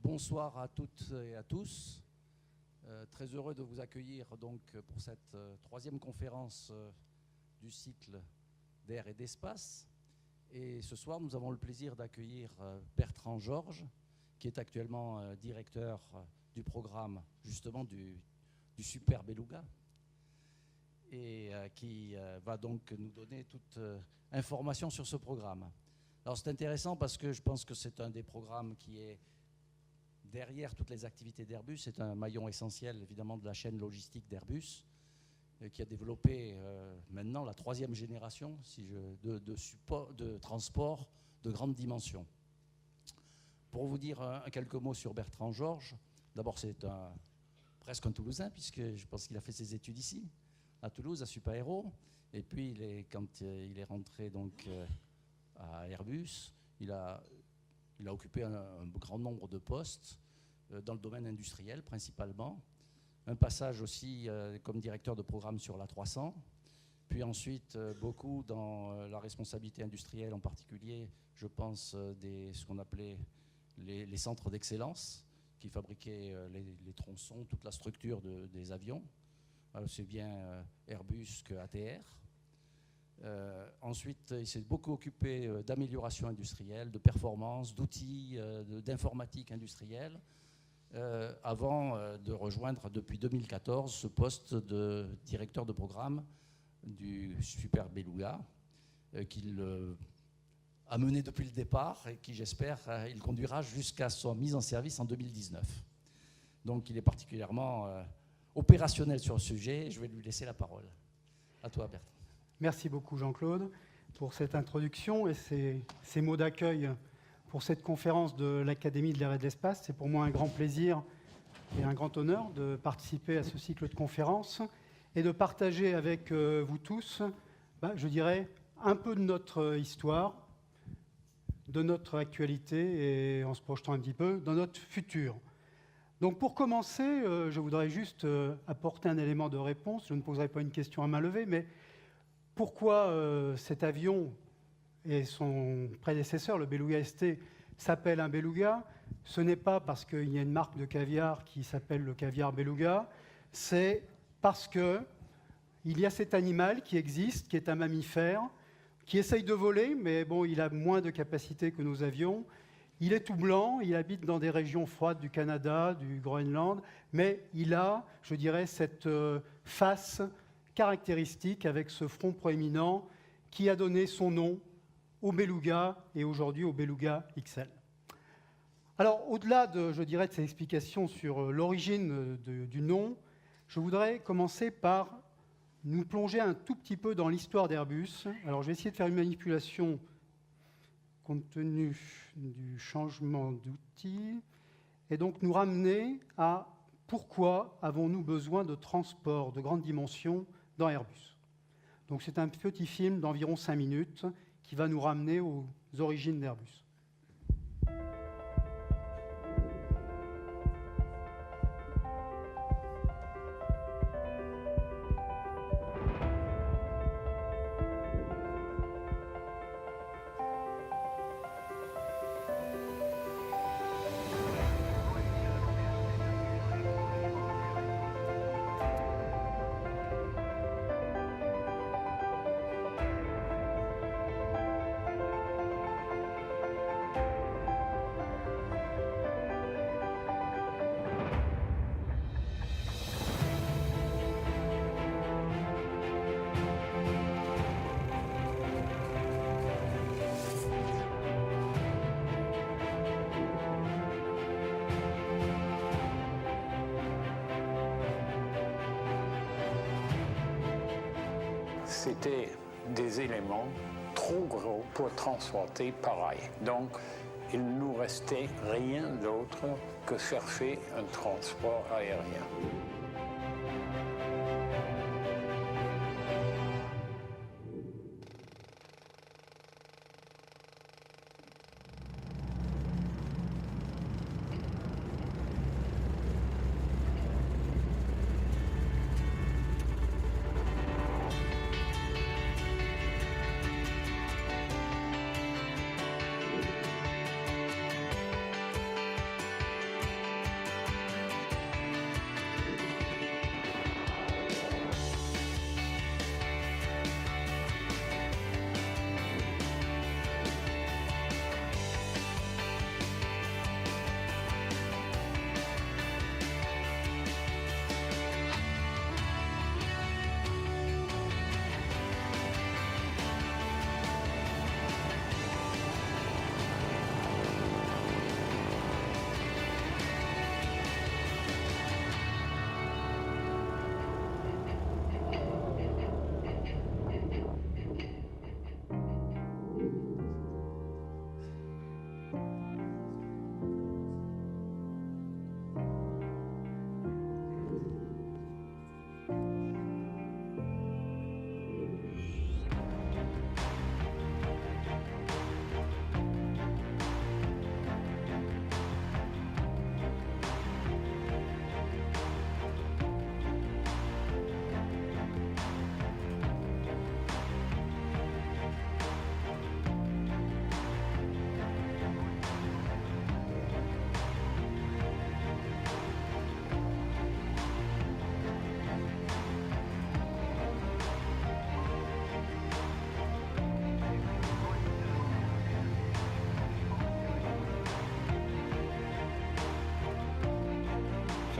Bonsoir à toutes et à tous. Très heureux de vous accueillir donc pour cette troisième conférence du cycle d'air et d'espace. Et ce soir, nous avons le plaisir d'accueillir Bertrand Georges, qui est actuellement directeur du programme justement du Super Beluga, et qui va donc nous donner toute information sur ce programme. Alors c'est intéressant parce que je pense que c'est un des programmes qui est derrière toutes les activités d'Airbus. C'est un maillon essentiel évidemment de la chaîne logistique d'Airbus, qui a développé maintenant la troisième génération de transport de grande dimension. Pour vous dire quelques mots sur Bertrand Georges, d'abord c'est presque un Toulousain, puisque je pense qu'il a fait ses études ici, à Toulouse, à Supaéro. Et puis quand il est rentré donc à Airbus, il a occupé un grand nombre de postes dans le domaine industriel principalement. Un passage aussi comme directeur de programme sur l'A300, puis ensuite beaucoup dans la responsabilité industrielle, en particulier, je pense, ce qu'on appelait les centres d'excellence, qui fabriquaient les tronçons, toute la structure des avions. C'est bien Airbus que ATR. Ensuite, il s'est beaucoup occupé d'amélioration industrielle, de performance, d'outils, d'informatique industrielle, avant de rejoindre depuis 2014 ce poste de directeur de programme du Super Beluga, qu'il a mené depuis le départ et qui, j'espère, il conduira jusqu'à sa mise en service en 2019. Donc il est particulièrement opérationnel sur le sujet. Je vais lui laisser la parole. À toi, Bertrand. Merci beaucoup, Jean-Claude, pour cette introduction et ces mots d'accueil pour cette conférence de l'Académie de l'air et de l'espace. C'est pour moi un grand plaisir et un grand honneur de participer à ce cycle de conférences et de partager avec vous tous, je dirais, un peu de notre histoire, de notre actualité et en se projetant un petit peu dans notre futur. Donc pour commencer, je voudrais juste apporter un élément de réponse. Je ne poserai pas une question à main levée, mais pourquoi cet avion et son prédécesseur, le Beluga ST, s'appelle un Beluga? Ce n'est pas parce qu'il y a une marque de caviar qui s'appelle le caviar Beluga, c'est parce qu'il y a cet animal qui existe, qui est un mammifère, qui essaye de voler, mais bon, il a moins de capacité que nos avions. Il est tout blanc, il habite dans des régions froides du Canada, du Groenland, mais il a, je dirais, cette face caractéristique avec ce front proéminent qui a donné son nom au Beluga et aujourd'hui au Beluga XL. Alors, au-delà de ces explications sur l'origine du nom, je voudrais commencer par nous plonger un tout petit peu dans l'histoire d'Airbus. Alors, je vais essayer de faire une manipulation compte tenu du changement d'outil et donc nous ramener à pourquoi avons-nous besoin de transport de grande dimension dans Airbus. Donc c'est un petit film d'environ 5 minutes qui va nous ramener aux origines d'Airbus. C'était des éléments trop gros pour transporter pareil. Donc, il ne nous restait rien d'autre que chercher un transport aérien.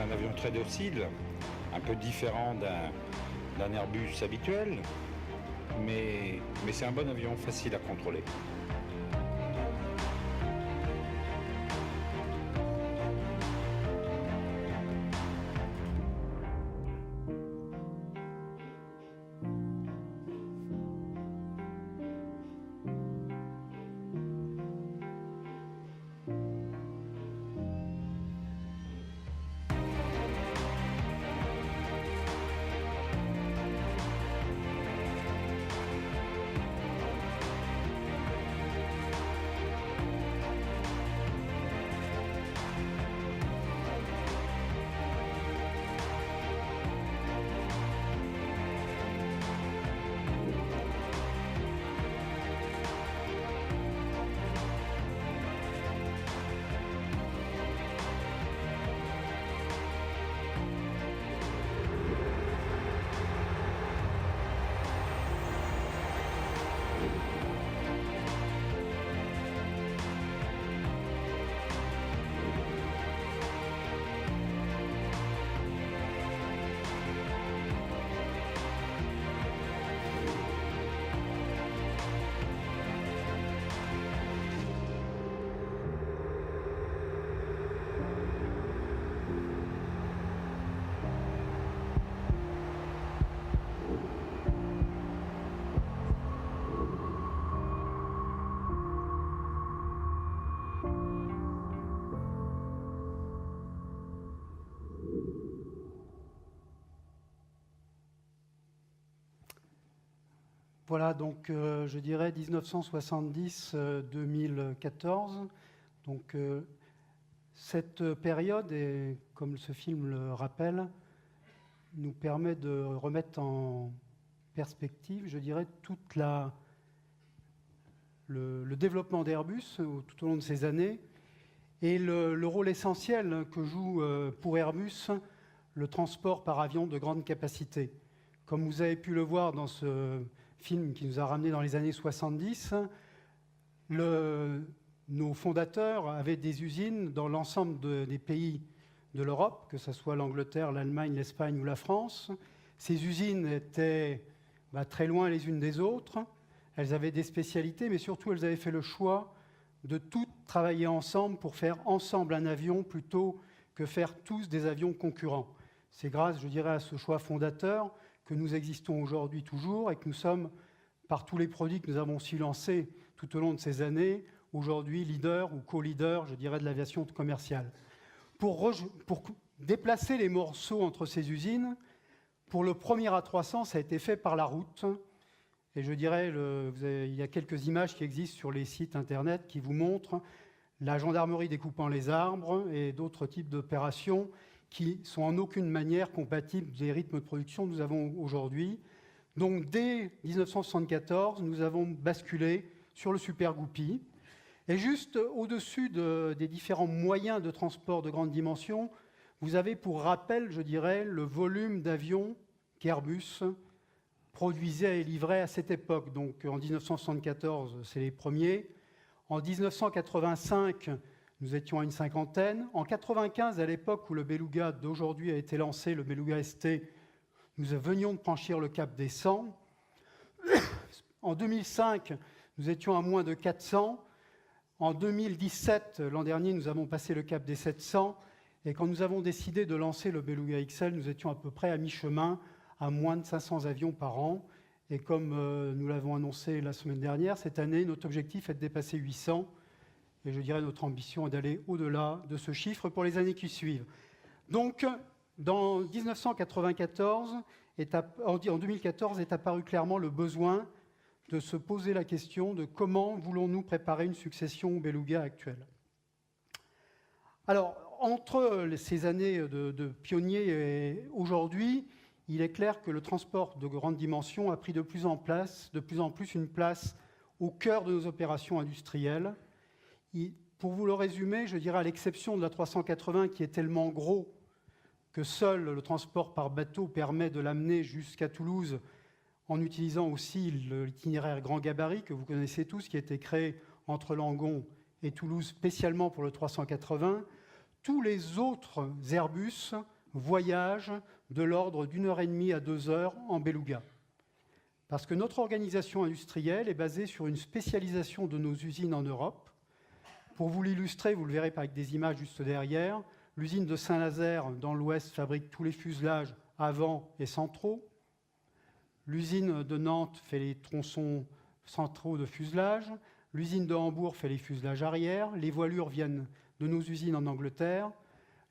un avion très docile, un peu différent d'un Airbus habituel, mais c'est un bon avion, facile à contrôler. Voilà, donc je dirais 1970-2014. Donc cette période, et comme ce film le rappelle, nous permet de remettre en perspective, je dirais, le développement d'Airbus tout au long de ces années et le rôle essentiel que joue pour Airbus le transport par avion de grande capacité. Comme vous avez pu le voir dans ce film qui nous a ramenés dans les années 70, nos fondateurs avaient des usines dans l'ensemble des pays de l'Europe, que ce soit l'Angleterre, l'Allemagne, l'Espagne ou la France. Ces usines étaient très loin les unes des autres. Elles avaient des spécialités, mais surtout elles avaient fait le choix de toutes travailler ensemble pour faire ensemble un avion plutôt que faire tous des avions concurrents. C'est grâce, je dirais, à ce choix fondateur que nous existons aujourd'hui toujours et que nous sommes, par tous les produits que nous avons su lancer tout au long de ces années, aujourd'hui leader ou co-leader, je dirais, de l'aviation commerciale. Pour déplacer les morceaux entre ces usines, pour le premier A300, ça a été fait par la route. Et je dirais, il y a quelques images qui existent sur les sites internet qui vous montrent la gendarmerie découpant les arbres et d'autres types d'opérations qui sont en aucune manière compatibles des rythmes de production que nous avons aujourd'hui. Donc dès 1974, nous avons basculé sur le Super Goupil. Et juste au-dessus des différents moyens de transport de grande dimension, vous avez pour rappel, je dirais, le volume d'avions qu'Airbus produisait et livrait à cette époque. Donc en 1974, c'est les premiers. En 1985, nous étions à une cinquantaine. En 1995, à l'époque où le Beluga d'aujourd'hui a été lancé, le Beluga ST, nous venions de franchir le cap des 100. En 2005, nous étions à moins de 400. En 2017, l'an dernier, nous avons passé le cap des 700. Et quand nous avons décidé de lancer le Beluga XL, nous étions à peu près à mi-chemin, à moins de 500 avions par an. Et comme nous l'avons annoncé la semaine dernière, cette année, notre objectif est de dépasser 800. Et je dirais notre ambition est d'aller au-delà de ce chiffre pour les années qui suivent. Donc, en 2014 est apparu clairement le besoin de se poser la question de comment voulons-nous préparer une succession au Beluga actuelle. Alors, entre ces années de pionniers et aujourd'hui, il est clair que le transport de grande dimension a pris de plus en plus une place au cœur de nos opérations industrielles. Pour vous le résumer, je dirais à l'exception de la 380 qui est tellement gros que seul le transport par bateau permet de l'amener jusqu'à Toulouse en utilisant aussi l'itinéraire grand gabarit que vous connaissez tous, qui a été créé entre Langon et Toulouse spécialement pour le 380. Tous les autres Airbus voyage de l'ordre d'1h30 à 2 heures en beluga. Parce que notre organisation industrielle est basée sur une spécialisation de nos usines en Europe. Pour vous l'illustrer, vous le verrez avec des images juste derrière, l'usine de Saint-Nazaire dans l'Ouest fabrique tous les fuselages avant et centraux. L'usine de Nantes fait les tronçons centraux de fuselage. L'usine de Hambourg fait les fuselages arrière. Les voilures viennent de nos usines en Angleterre.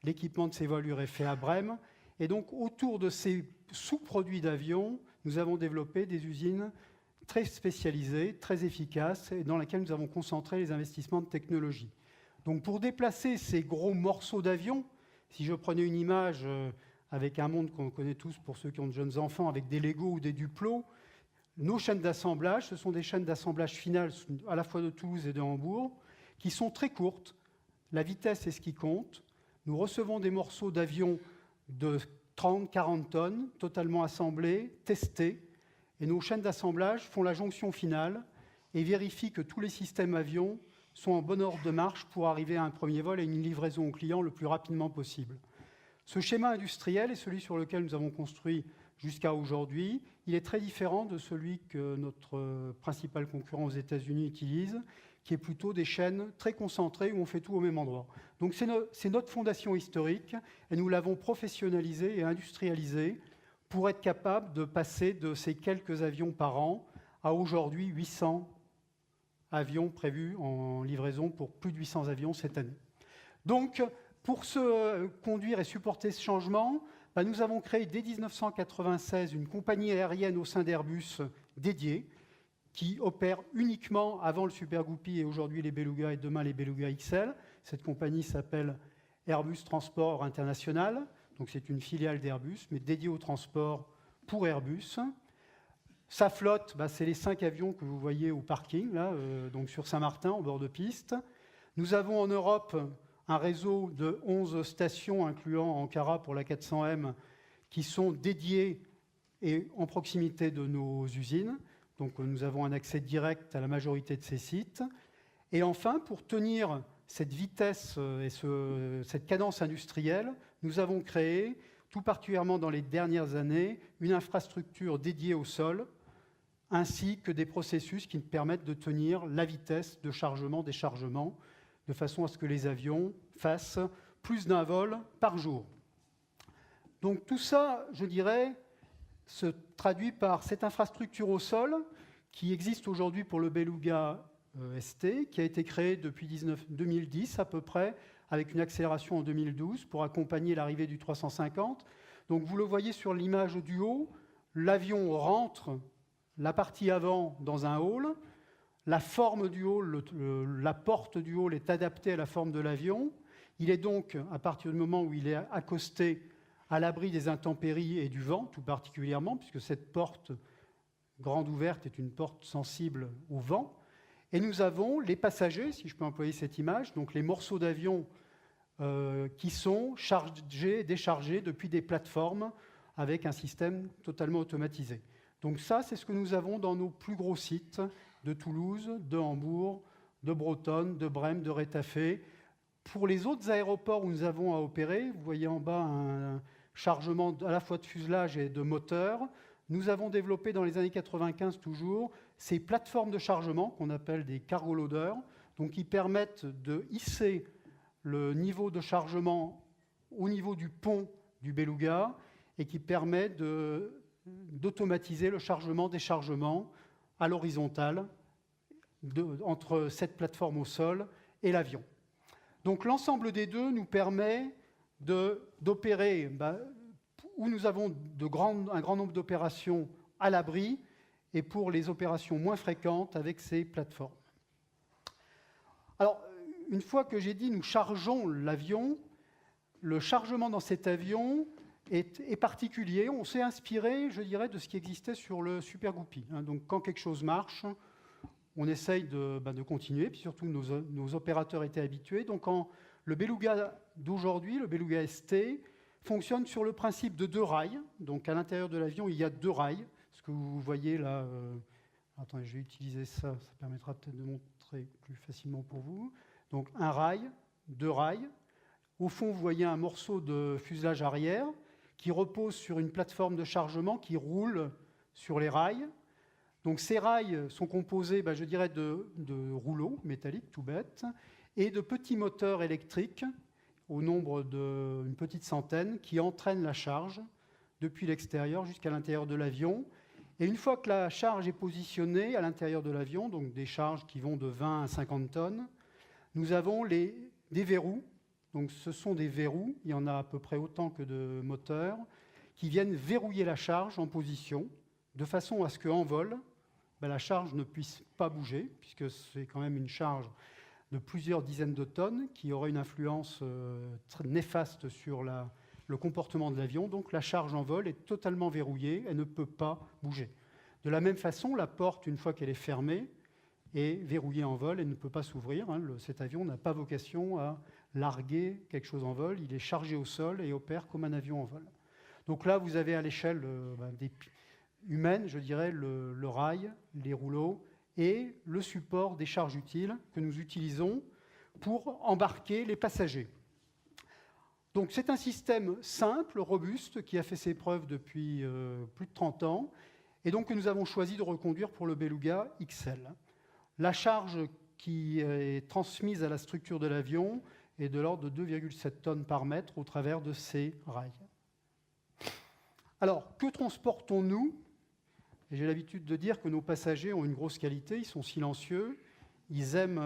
L'équipement de ces voilures est fait à Brême. Et donc, autour de ces sous-produits d'avions, nous avons développé des usines très spécialisées, très efficaces, et dans lesquelles nous avons concentré les investissements de technologie. Donc, pour déplacer ces gros morceaux d'avion, si je prenais une image avec un monde qu'on connaît tous pour ceux qui ont de jeunes enfants, avec des Lego ou des Duplo, nos chaînes d'assemblage, ce sont des chaînes d'assemblage finales à la fois de Toulouse et de Hambourg, qui sont très courtes. La vitesse est ce qui compte. Nous recevons des morceaux d'avion de 30-40 tonnes, totalement assemblés, testés, et nos chaînes d'assemblage font la jonction finale et vérifient que tous les systèmes avions sont en bon ordre de marche pour arriver à un premier vol et une livraison au client le plus rapidement possible. Ce schéma industriel est celui sur lequel nous avons construit jusqu'à aujourd'hui. Il est très différent de celui que notre principal concurrent aux États-Unis utilise, qui est plutôt des chaînes très concentrées où on fait tout au même endroit. Donc c'est notre fondation historique et nous l'avons professionnalisée et industrialisée pour être capable de passer de ces quelques avions par an à aujourd'hui 800 avions prévus en livraison pour plus de 800 avions cette année. Donc, pour se conduire et supporter ce changement, nous avons créé dès 1996 une compagnie aérienne au sein d'Airbus dédiée qui opère uniquement avant le Super Guppy et aujourd'hui les Beluga et demain les Beluga XL. Cette compagnie s'appelle Airbus Transport International. Donc c'est une filiale d'Airbus, mais dédiée au transport pour Airbus. Sa flotte, c'est les 5 avions que vous voyez au parking, là, donc sur Saint-Martin, en bord de piste. Nous avons en Europe un réseau de 11 stations, incluant Ankara pour la 400M, qui sont dédiées et en proximité de nos usines. Donc nous avons un accès direct à la majorité de ces sites. Et enfin, pour tenir cette vitesse et cette cadence industrielle, nous avons créé, tout particulièrement dans les dernières années, une infrastructure dédiée au sol, ainsi que des processus qui permettent de tenir la vitesse de chargement-déchargement, de façon à ce que les avions fassent plus d'un vol par jour. Donc tout ça, je dirais, se traduit par cette infrastructure au sol qui existe aujourd'hui pour le Beluga ST, qui a été créé depuis 2010 à peu près, avec une accélération en 2012 pour accompagner l'arrivée du 350. Donc vous le voyez sur l'image du haut, l'avion rentre la partie avant dans un hall, la forme du hall, la porte du hall est adaptée à la forme de l'avion. Il est donc, à partir du moment où il est accosté, à l'abri des intempéries et du vent, tout particulièrement, puisque cette porte grande ouverte est une porte sensible au vent. Et nous avons les passagers, si je peux employer cette image, donc les morceaux d'avion qui sont chargés et déchargés depuis des plateformes avec un système totalement automatisé. Donc ça, c'est ce que nous avons dans nos plus gros sites de Toulouse, de Hambourg, de Bretonne, de Brême, de Rétafé. Pour les autres aéroports où nous avons à opérer, vous voyez en bas un chargement à la fois de fuselage et de moteur. Nous avons développé dans les années 95 toujours ces plateformes de chargement qu'on appelle des cargo loaders, donc qui permettent de hisser le niveau de chargement au niveau du pont du Beluga et qui permet d'automatiser le chargement-déchargement à l'horizontale entre cette plateforme au sol et l'avion. Donc l'ensemble des deux nous permet d'opérer où nous avons un grand nombre d'opérations à l'abri et pour les opérations moins fréquentes avec ces plateformes. Alors, une fois que j'ai dit nous chargeons l'avion, le chargement dans cet avion est particulier. On s'est inspiré, je dirais, de ce qui existait sur le Super Guppy. Donc quand quelque chose marche, on essaye de continuer, puis surtout nos opérateurs étaient habitués. Donc le Beluga d'aujourd'hui, le Beluga ST, fonctionne sur le principe de 2 rails. Donc à l'intérieur de l'avion, il y a 2 rails. Ce que vous voyez là, attendez, je vais utiliser ça, ça permettra peut-être de montrer plus facilement pour vous. Donc un rail, 2 rails. Au fond, vous voyez un morceau de fuselage arrière qui repose sur une plateforme de chargement qui roule sur les rails. Donc ces rails sont composés, je dirais, de rouleaux métalliques, tout bêtes, et de petits moteurs électriques au nombre d'une petite centaine qui entraînent la charge depuis l'extérieur jusqu'à l'intérieur de l'avion. Et une fois que la charge est positionnée à l'intérieur de l'avion, donc des charges qui vont de 20 à 50 tonnes, nous avons des verrous. Donc ce sont des verrous, il y en a à peu près autant que de moteurs, qui viennent verrouiller la charge en position, de façon à ce qu'en vol, la charge ne puisse pas bouger, puisque c'est quand même une charge de plusieurs dizaines de tonnes qui aurait une influence très néfaste sur le comportement de l'avion. Donc la charge en vol est totalement verrouillée, elle ne peut pas bouger. De la même façon, la porte, une fois qu'elle est fermée, est verrouillée en vol et ne peut pas s'ouvrir. Cet avion n'a pas vocation à larguer quelque chose en vol, il est chargé au sol et opère comme un avion en vol. Donc là, vous avez à l'échelle humaine, je dirais, le rail, les rouleaux et le support des charges utiles que nous utilisons pour embarquer les passagers. Donc c'est un système simple, robuste, qui a fait ses preuves depuis plus de 30 ans, et donc que nous avons choisi de reconduire pour le Beluga XL. La charge qui est transmise à la structure de l'avion est de l'ordre de 2,7 tonnes par mètre au travers de ces rails. Alors, que transportons-nous ? Et j'ai l'habitude de dire que nos passagers ont une grosse qualité, ils sont silencieux, ils aiment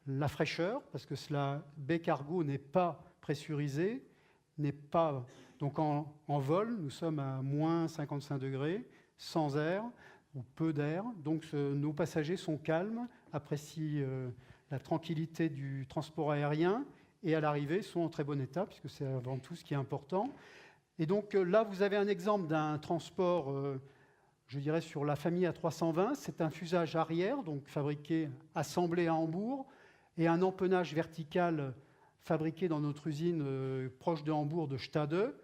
la fraîcheur, parce que la baie cargo n'est pas pressurisée, n'est pas... Donc en vol, nous sommes à moins 55 degrés, sans air ou peu d'air, donc nos passagers sont calmes, apprécient la tranquillité du transport aérien, et à l'arrivée sont en très bon état, puisque c'est avant tout ce qui est important. Et donc là, vous avez un exemple d'un transport, je dirais, sur la famille A320. C'est un fuselage arrière, donc fabriqué, assemblé à Hambourg, et un empennage vertical fabriqué dans notre usine proche de Hambourg, de Stade.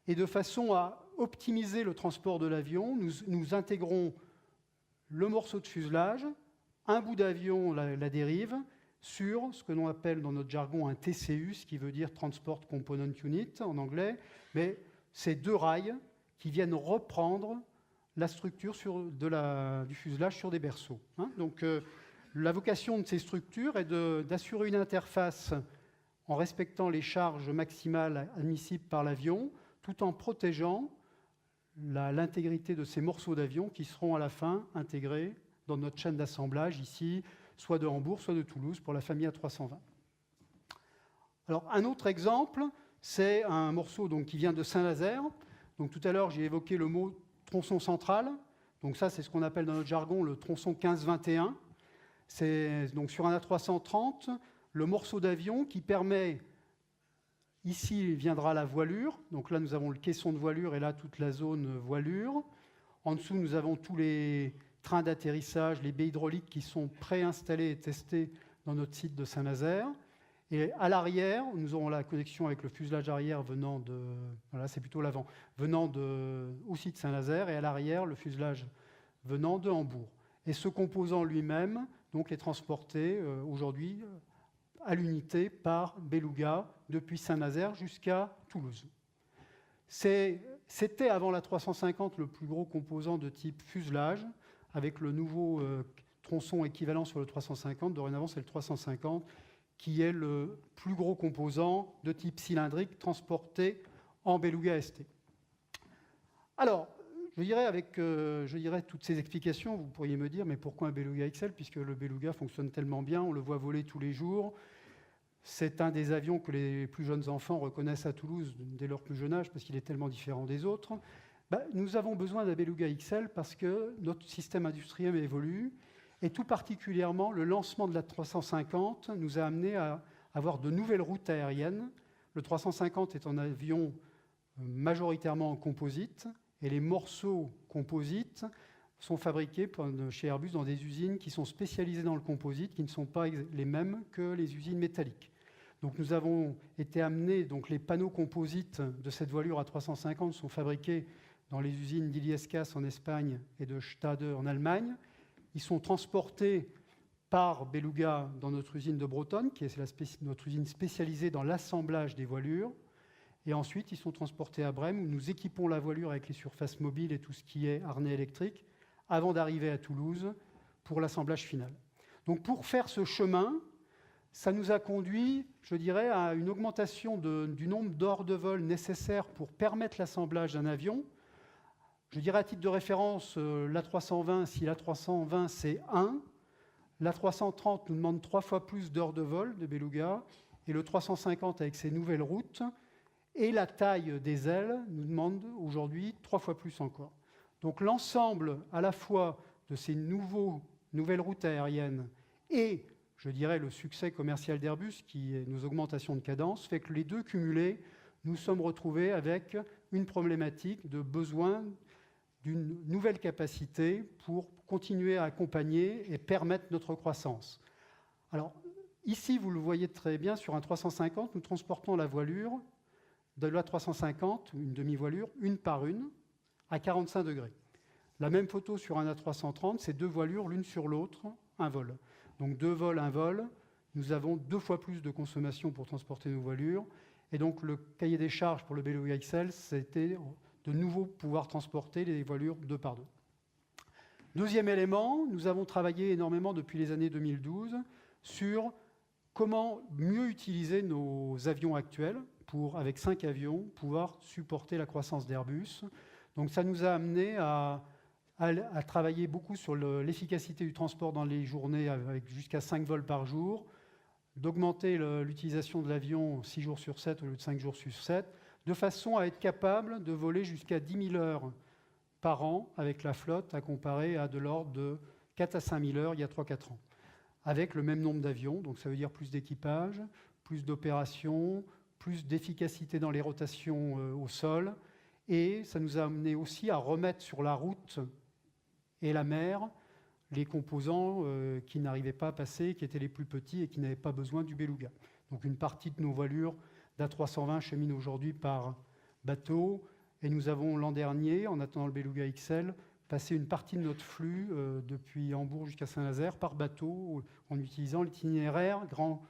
Et de façon à optimiser le transport de l'avion, nous intégrons le morceau de fuselage, un bout d'avion, la dérive, sur ce que l'on appelle dans notre jargon un TCU, ce qui veut dire Transport Component Unit en anglais, mais c'est deux rails qui viennent reprendre la structure du fuselage sur des berceaux. Donc la vocation de ces structures est d'assurer une interface en respectant les charges maximales admissibles par l'avion, tout en protégeant l'intégrité de ces morceaux d'avion qui seront à la fin intégrés dans notre chaîne d'assemblage ici, soit de Hambourg, soit de Toulouse, pour la famille A320. Alors, un autre exemple, c'est un morceau qui vient de Saint-Nazaire. Donc, tout à l'heure, j'ai évoqué le mot tronçon central. Donc, ça, c'est ce qu'on appelle dans notre jargon le tronçon 15-21. C'est donc sur un A330, le morceau d'avion qui permet... Ici viendra la voilure. Donc là, nous avons le caisson de voilure et là, toute la zone voilure. En dessous, nous avons tous les trains d'atterrissage, les baies hydrauliques qui sont préinstallés et testés dans notre site de Saint-Nazaire. Et à l'arrière, nous aurons la connexion avec le fuselage arrière venant de... Voilà, c'est plutôt l'avant. Venant aussi de Saint-Nazaire. Et à l'arrière, le fuselage venant de Hambourg. Et ce composant lui-même donc, est transporté aujourd'hui à l'unité par Beluga depuis Saint-Nazaire jusqu'à Toulouse. C'était avant la 350 le plus gros composant de type fuselage, avec le nouveau tronçon équivalent sur le 350. Dorénavant, c'est le 350 qui est le plus gros composant de type cylindrique transporté en Beluga ST. Alors, je dirais toutes ces explications, vous pourriez me dire, mais pourquoi un Beluga XL, puisque le Beluga fonctionne tellement bien, on le voit voler tous les jours. C'est un des avions que les plus jeunes enfants reconnaissent à Toulouse dès leur plus jeune âge, parce qu'il est tellement différent des autres. Nous avons besoin d'un Beluga XL parce que notre système industriel évolue, et tout particulièrement, le lancement de la 350 nous a amené à avoir de nouvelles routes aériennes. Le 350 est un avion majoritairement en composite, et les morceaux composites sont fabriqués chez Airbus dans des usines qui sont spécialisées dans le composite, qui ne sont pas les mêmes que les usines métalliques. Donc nous avons été amenés, donc les panneaux composites de cette voilure A350 sont fabriqués dans les usines d'Illescas en Espagne et de Stade en Allemagne. Ils sont transportés par Beluga dans notre usine de Bretonne, qui est notre usine spécialisée dans l'assemblage des voilures. Et ensuite, ils sont transportés à Brême, où nous équipons la voilure avec les surfaces mobiles et tout ce qui est harnais électrique, avant d'arriver à Toulouse pour l'assemblage final. Donc pour faire ce chemin, ça nous a conduit, je dirais, à une augmentation du nombre d'heures de vol nécessaires pour permettre l'assemblage d'un avion. Je dirais à titre de référence, l'A320, si l'A320 c'est 1, l'A330 nous demande 3 fois plus d'heures de vol de Beluga, et le 350 avec ses nouvelles routes, et la taille des ailes nous demande aujourd'hui 3 fois plus encore. Donc l'ensemble à la fois de ces nouvelles routes aériennes et, je dirais, le succès commercial d'Airbus, qui est nos augmentations de cadence, fait que les deux cumulés, nous sommes retrouvés avec une problématique de besoin d'une nouvelle capacité pour continuer à accompagner et permettre notre croissance. Alors, ici, vous le voyez très bien, sur un 350, nous transportons la voilure de l'A350, une demi-voilure, une par une, à 45 degrés. La même photo sur un A330, c'est 2 voilures l'une sur l'autre, un vol. Donc 2 vols, 1 vol, nous avons 2 fois plus de consommation pour transporter nos voilures. Et donc le cahier des charges pour le Beluga XL, c'était de nouveau pouvoir transporter les voilures 2 par 2. Deuxième élément, nous avons travaillé énormément depuis les années 2012 sur comment mieux utiliser nos avions actuels pour, avec 5 avions, pouvoir supporter la croissance d'Airbus. Donc ça nous a amené à travailler beaucoup sur l'efficacité du transport dans les journées avec jusqu'à 5 vols par jour, d'augmenter l'utilisation de l'avion 6 jours sur 7 au lieu de 5 jours sur 7, de façon à être capable de voler jusqu'à 10 000 heures par an avec la flotte, à comparer à de l'ordre de 4 à 5 000 heures il y a 3-4 ans, avec le même nombre d'avions. Donc ça veut dire plus d'équipage, plus d'opérations, plus d'efficacité dans les rotations au sol. Et ça nous a amené aussi à remettre sur la route et la mer les composants qui n'arrivaient pas à passer, qui étaient les plus petits et qui n'avaient pas besoin du Beluga. Donc une partie de nos voilures d'A320 cheminent aujourd'hui par bateau. Et nous avons l'an dernier, en attendant le Beluga XL, passé une partie de notre flux depuis Hambourg jusqu'à Saint-Nazaire par bateau en utilisant l'itinéraire grand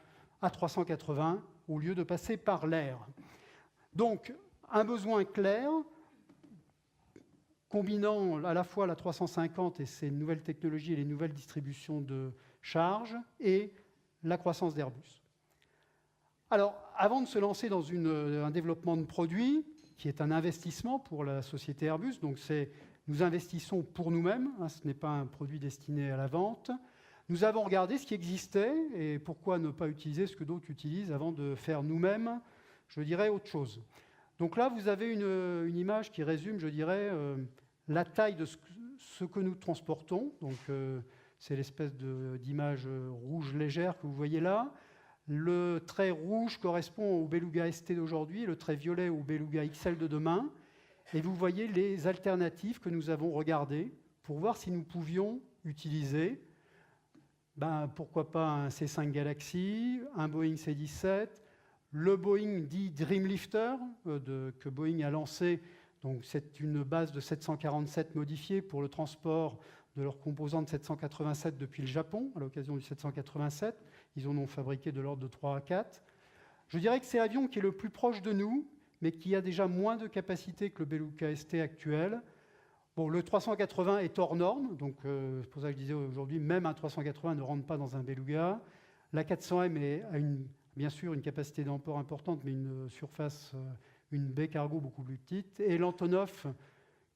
A380 au lieu de passer par l'air. Donc, un besoin clair, combinant à la fois la 350 et ses nouvelles technologies et les nouvelles distributions de charges et la croissance d'Airbus. Alors, avant de se lancer dans un développement de produits, qui est un investissement pour la société Airbus, donc nous investissons pour nous-mêmes, ce n'est pas un produit destiné à la vente. Nous avons regardé ce qui existait et pourquoi ne pas utiliser ce que d'autres utilisent avant de faire nous-mêmes, je dirais, autre chose. Donc là, vous avez une image qui résume, je dirais, la taille de ce que nous transportons. Donc, c'est l'espèce d'image rouge légère que vous voyez là. Le trait rouge correspond au Beluga ST d'aujourd'hui, le trait violet au Beluga XL de demain. Et vous voyez les alternatives que nous avons regardées pour voir si nous pouvions utiliser, pourquoi pas un C5 Galaxy, un Boeing C-17, le Boeing dit Dreamlifter que Boeing a lancé. Donc c'est une base de 747 modifiée pour le transport de leurs composants de 787 depuis le Japon, à l'occasion du 787. Ils en ont fabriqué de l'ordre de 3 à 4. Je dirais que c'est l'avion qui est le plus proche de nous, mais qui a déjà moins de capacité que le Beluga ST actuel. Bon, le 380 est hors norme, donc c'est pour ça que je disais aujourd'hui, même un 380 ne rentre pas dans un Beluga. La 400M a bien sûr une capacité d'emport importante, mais une surface, une baie cargo beaucoup plus petite. Et l'Antonov,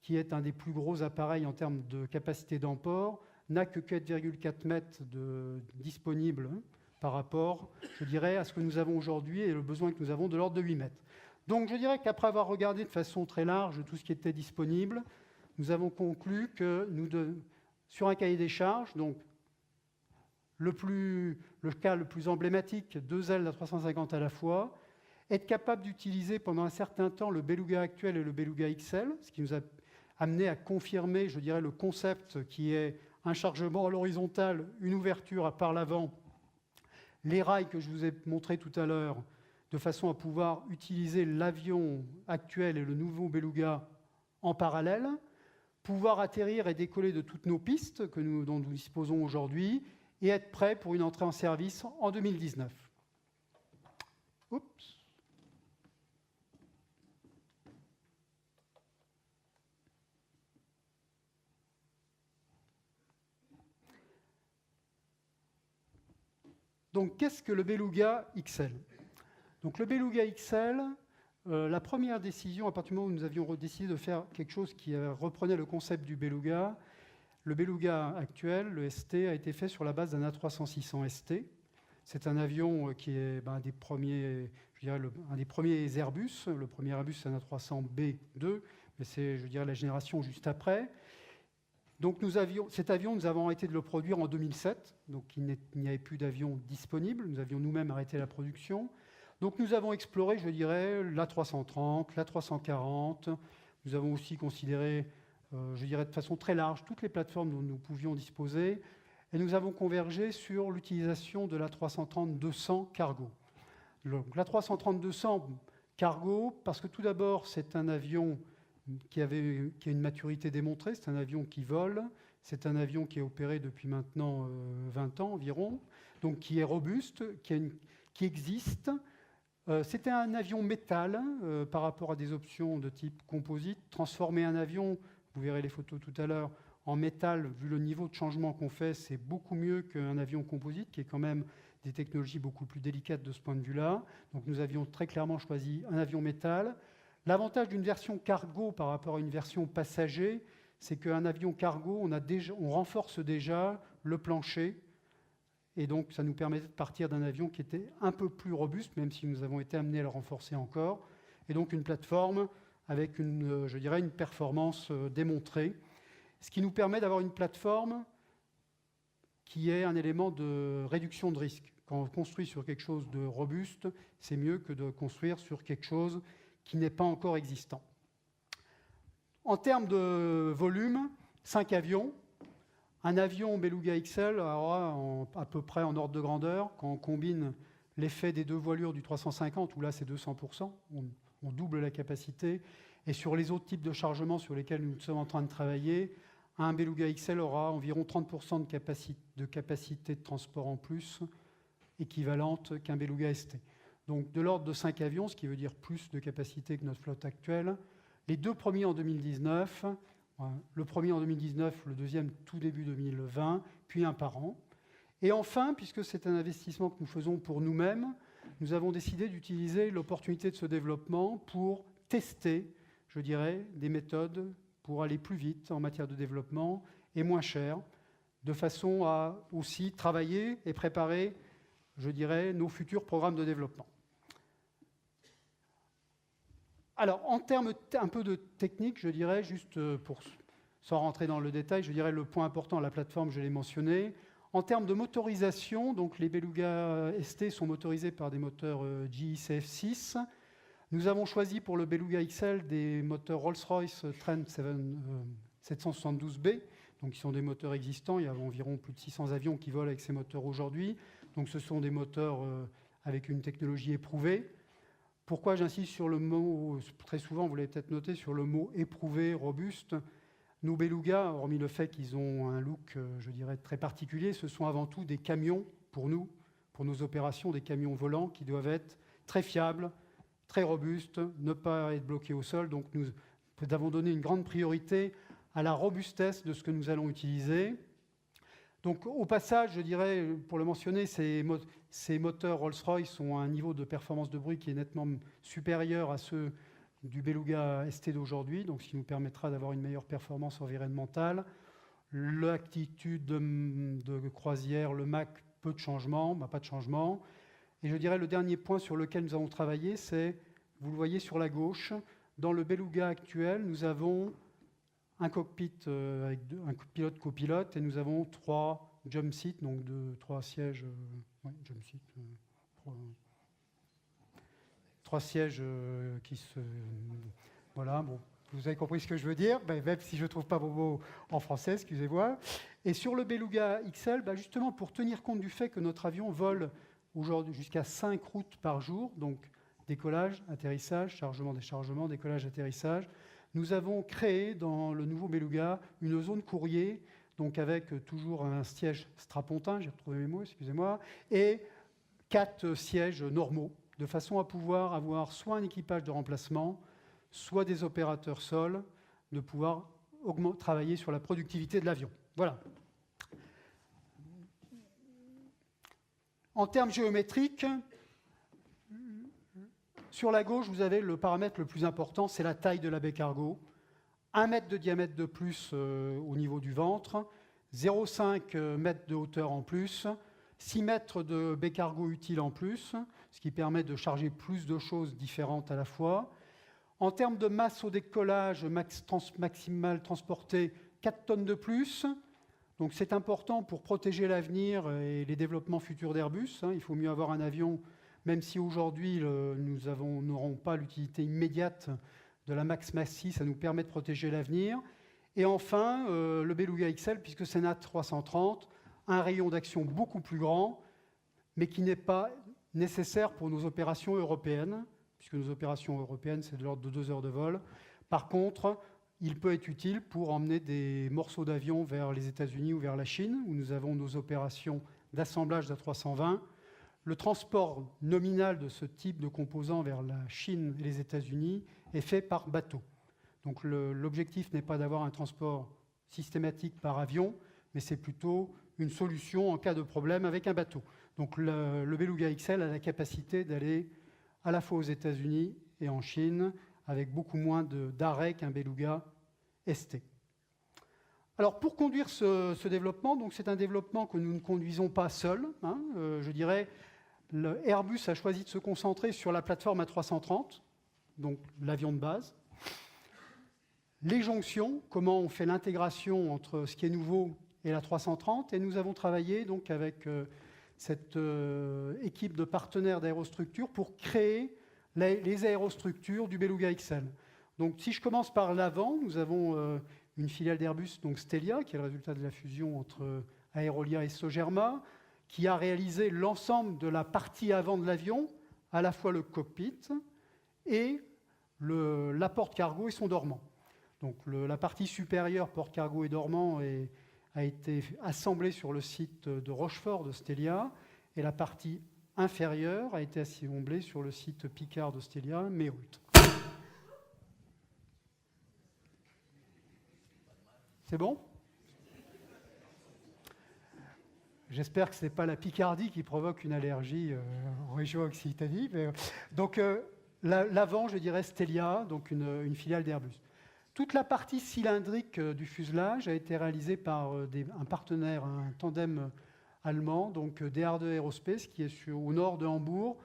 qui est un des plus gros appareils en termes de capacité d'emport, n'a que 4,4 mètres disponibles par rapport, je dirais, à ce que nous avons aujourd'hui et le besoin que nous avons de l'ordre de 8 mètres. Donc je dirais qu'après avoir regardé de façon très large tout ce qui était disponible, nous avons conclu que sur un cahier des charges, donc le cas le plus emblématique, 2 ailes à 350 à la fois, être capable d'utiliser pendant un certain temps le Beluga actuel et le Beluga XL, ce qui nous a amené à confirmer, je dirais, le concept qui est un chargement à l'horizontale, une ouverture par l'avant, les rails que je vous ai montrés tout à l'heure, de façon à pouvoir utiliser l'avion actuel et le nouveau Beluga en parallèle, pouvoir atterrir et décoller de toutes nos pistes dont nous disposons aujourd'hui, et être prêt pour une entrée en service en 2019. Oups. Donc, qu'est-ce que le Beluga XL? Donc, le Beluga XL, la première décision, à partir du moment où nous avions décidé de faire quelque chose qui reprenait le concept du Beluga, le Beluga actuel, le ST, a été fait sur la base d'un A300-600 ST. C'est un avion qui est un des premiers, je dirais, un des premiers Airbus. Le premier Airbus, c'est un A300B2, mais c'est, je dirais, la génération juste après. Donc cet avion, nous avons arrêté de le produire en 2007, donc il n'y avait plus d'avion disponible. Nous avions nous-mêmes arrêté la production. Donc nous avons exploré, je dirais, l'A330, l'A340. Nous avons aussi considéré, je dirais de façon très large, toutes les plateformes dont nous pouvions disposer. Et nous avons convergé sur l'utilisation de l'A330-200 cargo. L'A330-200 cargo, parce que tout d'abord, c'est un avion qui a une maturité démontrée, c'est un avion qui vole, c'est un avion qui est opéré depuis maintenant 20 ans environ, donc qui est robuste, qui existe. C'était un avion métal par rapport à des options de type composite. Transformer un avion, vous verrez les photos tout à l'heure, en métal, vu le niveau de changement qu'on fait, c'est beaucoup mieux qu'un avion composite, qui est quand même des technologies beaucoup plus délicates de ce point de vue-là. Donc nous avions très clairement choisi un avion métal. L'avantage d'une version cargo par rapport à une version passager, c'est qu'un avion cargo, on renforce déjà le plancher, et donc ça nous permettait de partir d'un avion qui était un peu plus robuste, même si nous avons été amenés à le renforcer encore, et donc une plateforme avec je dirais, une performance démontrée, ce qui nous permet d'avoir une plateforme qui est un élément de réduction de risque. Quand on construit sur quelque chose de robuste, c'est mieux que de construire sur quelque chose qui n'est pas encore existant. En termes de volume, 5 avions. Un avion Beluga XL aura à peu près en ordre de grandeur, quand on combine l'effet des deux voilures du 350, où là c'est 200%, on double la capacité, et sur les autres types de chargements sur lesquels nous sommes en train de travailler, un Beluga XL aura environ 30% de capacité de transport en plus, équivalente qu'un Beluga ST. Donc de l'ordre de 5 avions, ce qui veut dire plus de capacité que notre flotte actuelle. Les deux premiers en 2019, le premier en 2019, le deuxième tout début 2020, puis un par an. Et enfin, puisque c'est un investissement que nous faisons pour nous-mêmes, nous avons décidé d'utiliser l'opportunité de ce développement pour tester, je dirais, des méthodes pour aller plus vite en matière de développement et moins cher, de façon à aussi travailler et préparer, je dirais, nos futurs programmes de développement. Alors, en termes un peu de technique, je dirais, juste sans rentrer dans le détail, je dirais le point important, la plateforme, je l'ai mentionné. En termes de motorisation, donc les Beluga ST sont motorisés par des moteurs GE CF6. Nous avons choisi pour le Beluga XL des moteurs Rolls-Royce Trent 772B, donc qui sont des moteurs existants. Il y a environ plus de 600 avions qui volent avec ces moteurs aujourd'hui. Donc ce sont des moteurs avec une technologie éprouvée. Pourquoi j'insiste sur le mot, très souvent, vous l'avez peut-être noté, sur le mot éprouvé, robuste. Nos Beluga, hormis le fait qu'ils ont un look, je dirais, très particulier, ce sont avant tout des camions pour nous, pour nos opérations, des camions volants qui doivent être très fiables, très robustes, ne pas être bloqués au sol. Donc nous avons donné une grande priorité à la robustesse de ce que nous allons utiliser. Donc au passage, je dirais, pour le mentionner, ces moteurs Rolls-Royce ont un niveau de performance de bruit qui est nettement supérieur à ceux du Beluga ST d'aujourd'hui, donc ce qui nous permettra d'avoir une meilleure performance environnementale. L'altitude de croisière, le Mach, peu de changements, pas de changement. Et je dirais le dernier point sur lequel nous avons travaillé, c'est, vous le voyez sur la gauche, dans le Beluga actuel, nous avons un cockpit avec un pilote-copilote et nous avons 3 jump seats, donc 3 sièges, jump seats, 3 sièges qui se... Voilà, bon, vous avez compris ce que je veux dire, même si je ne trouve pas vos mots en français, excusez-moi. Et sur le Beluga XL, justement pour tenir compte du fait que notre avion vole aujourd'hui jusqu'à 5 routes par jour, donc décollage, atterrissage, chargement, déchargement, décollage, atterrissage, nous avons créé dans le nouveau Beluga une zone courrier donc avec toujours un siège strapontin, j'ai retrouvé mes mots, excusez-moi, et 4 sièges normaux, de façon à pouvoir avoir soit un équipage de remplacement, soit des opérateurs sol, de pouvoir travailler sur la productivité de l'avion. Voilà. En termes géométriques, sur la gauche, vous avez le paramètre le plus important, c'est la taille de la baie cargo. 1 mètre de diamètre de plus au niveau du ventre, 0,5 mètres de hauteur en plus, 6 mètres de baie cargo utile en plus, ce qui permet de charger plus de choses différentes à la fois. En termes de masse au décollage maximale transportée, 4 tonnes de plus. Donc c'est important pour protéger l'avenir et les développements futurs d'Airbus. Il faut mieux avoir un avion, même si aujourd'hui nous n'aurons pas l'utilité immédiate de la Max 6, ça nous permet de protéger l'avenir. Et enfin, le Beluga XL, puisque c'est un A330, un rayon d'action beaucoup plus grand, mais qui n'est pas nécessaire pour nos opérations européennes, puisque nos opérations européennes, c'est de l'ordre de 2 heures de vol. Par contre, il peut être utile pour emmener des morceaux d'avion vers les États-Unis ou vers la Chine, où nous avons nos opérations d'assemblage d'A320. Le transport nominal de ce type de composants vers la Chine et les États-Unis est fait par bateau. Donc l'objectif n'est pas d'avoir un transport systématique par avion, mais c'est plutôt une solution en cas de problème avec un bateau. Donc le Beluga XL a la capacité d'aller à la fois aux États-Unis et en Chine, avec beaucoup moins d'arrêts qu'un Beluga ST. Alors pour conduire ce développement, donc c'est un développement que nous ne conduisons pas seuls. Je dirais, Airbus a choisi de se concentrer sur la plateforme A330, donc l'avion de base. Les jonctions, comment on fait l'intégration entre ce qui est nouveau et la 330, et nous avons travaillé donc avec cette équipe de partenaires d'aérostructures pour créer les aérostructures du Beluga XL. Donc si je commence par l'avant, nous avons une filiale d'Airbus, donc Stelia, qui est le résultat de la fusion entre Aerolia et Sogerma, qui a réalisé l'ensemble de la partie avant de l'avion, à la fois le cockpit et la porte-cargo et son dormant. Donc la partie supérieure, porte-cargo et dormant, a été assemblée sur le site de Rochefort de Stelia, et la partie inférieure a été assemblée sur le site Picard de Stelia, Méholt. C'est bon ? J'espère que ce n'est pas la Picardie qui provoque une allergie en région Occitanie. Donc l'avant, je dirais Stelia, donc une filiale d'Airbus. Toute la partie cylindrique du fuselage a été réalisée par un partenaire, un tandem allemand, donc DR2 Aerospace, qui est au nord de Hambourg,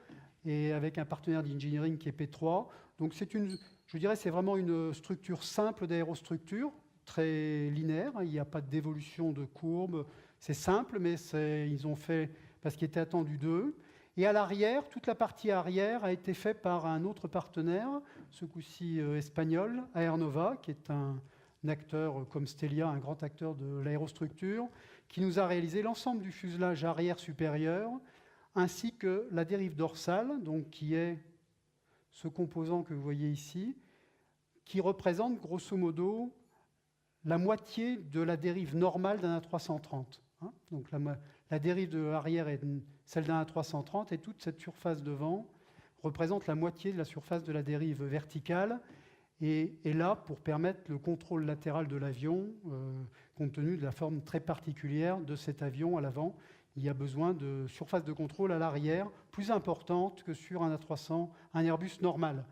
et avec un partenaire d'engineering qui est P3. Donc c'est vraiment une structure simple d'aérostructure, très linéaire. Il n'y a pas d'évolution de courbe. C'est simple, mais ils ont fait parce qu'il était attendu d'eux. Et à l'arrière, toute la partie arrière a été faite par un autre partenaire, ce coup-ci espagnol, Aernova, qui est un acteur comme Stelia, un grand acteur de l'aérostructure, qui nous a réalisé l'ensemble du fuselage arrière supérieur, ainsi que la dérive dorsale, donc qui est ce composant que vous voyez ici, qui représente grosso modo la moitié de la dérive normale d'un A330. Donc la dérive de arrière est celle d'un A330, et toute cette surface devant représente la moitié de la surface de la dérive verticale, et est là pour permettre le contrôle latéral de l'avion, compte tenu de la forme très particulière de cet avion à l'avant. Il y a besoin de surface de contrôle à l'arrière plus importante que sur un A300, un Airbus normal.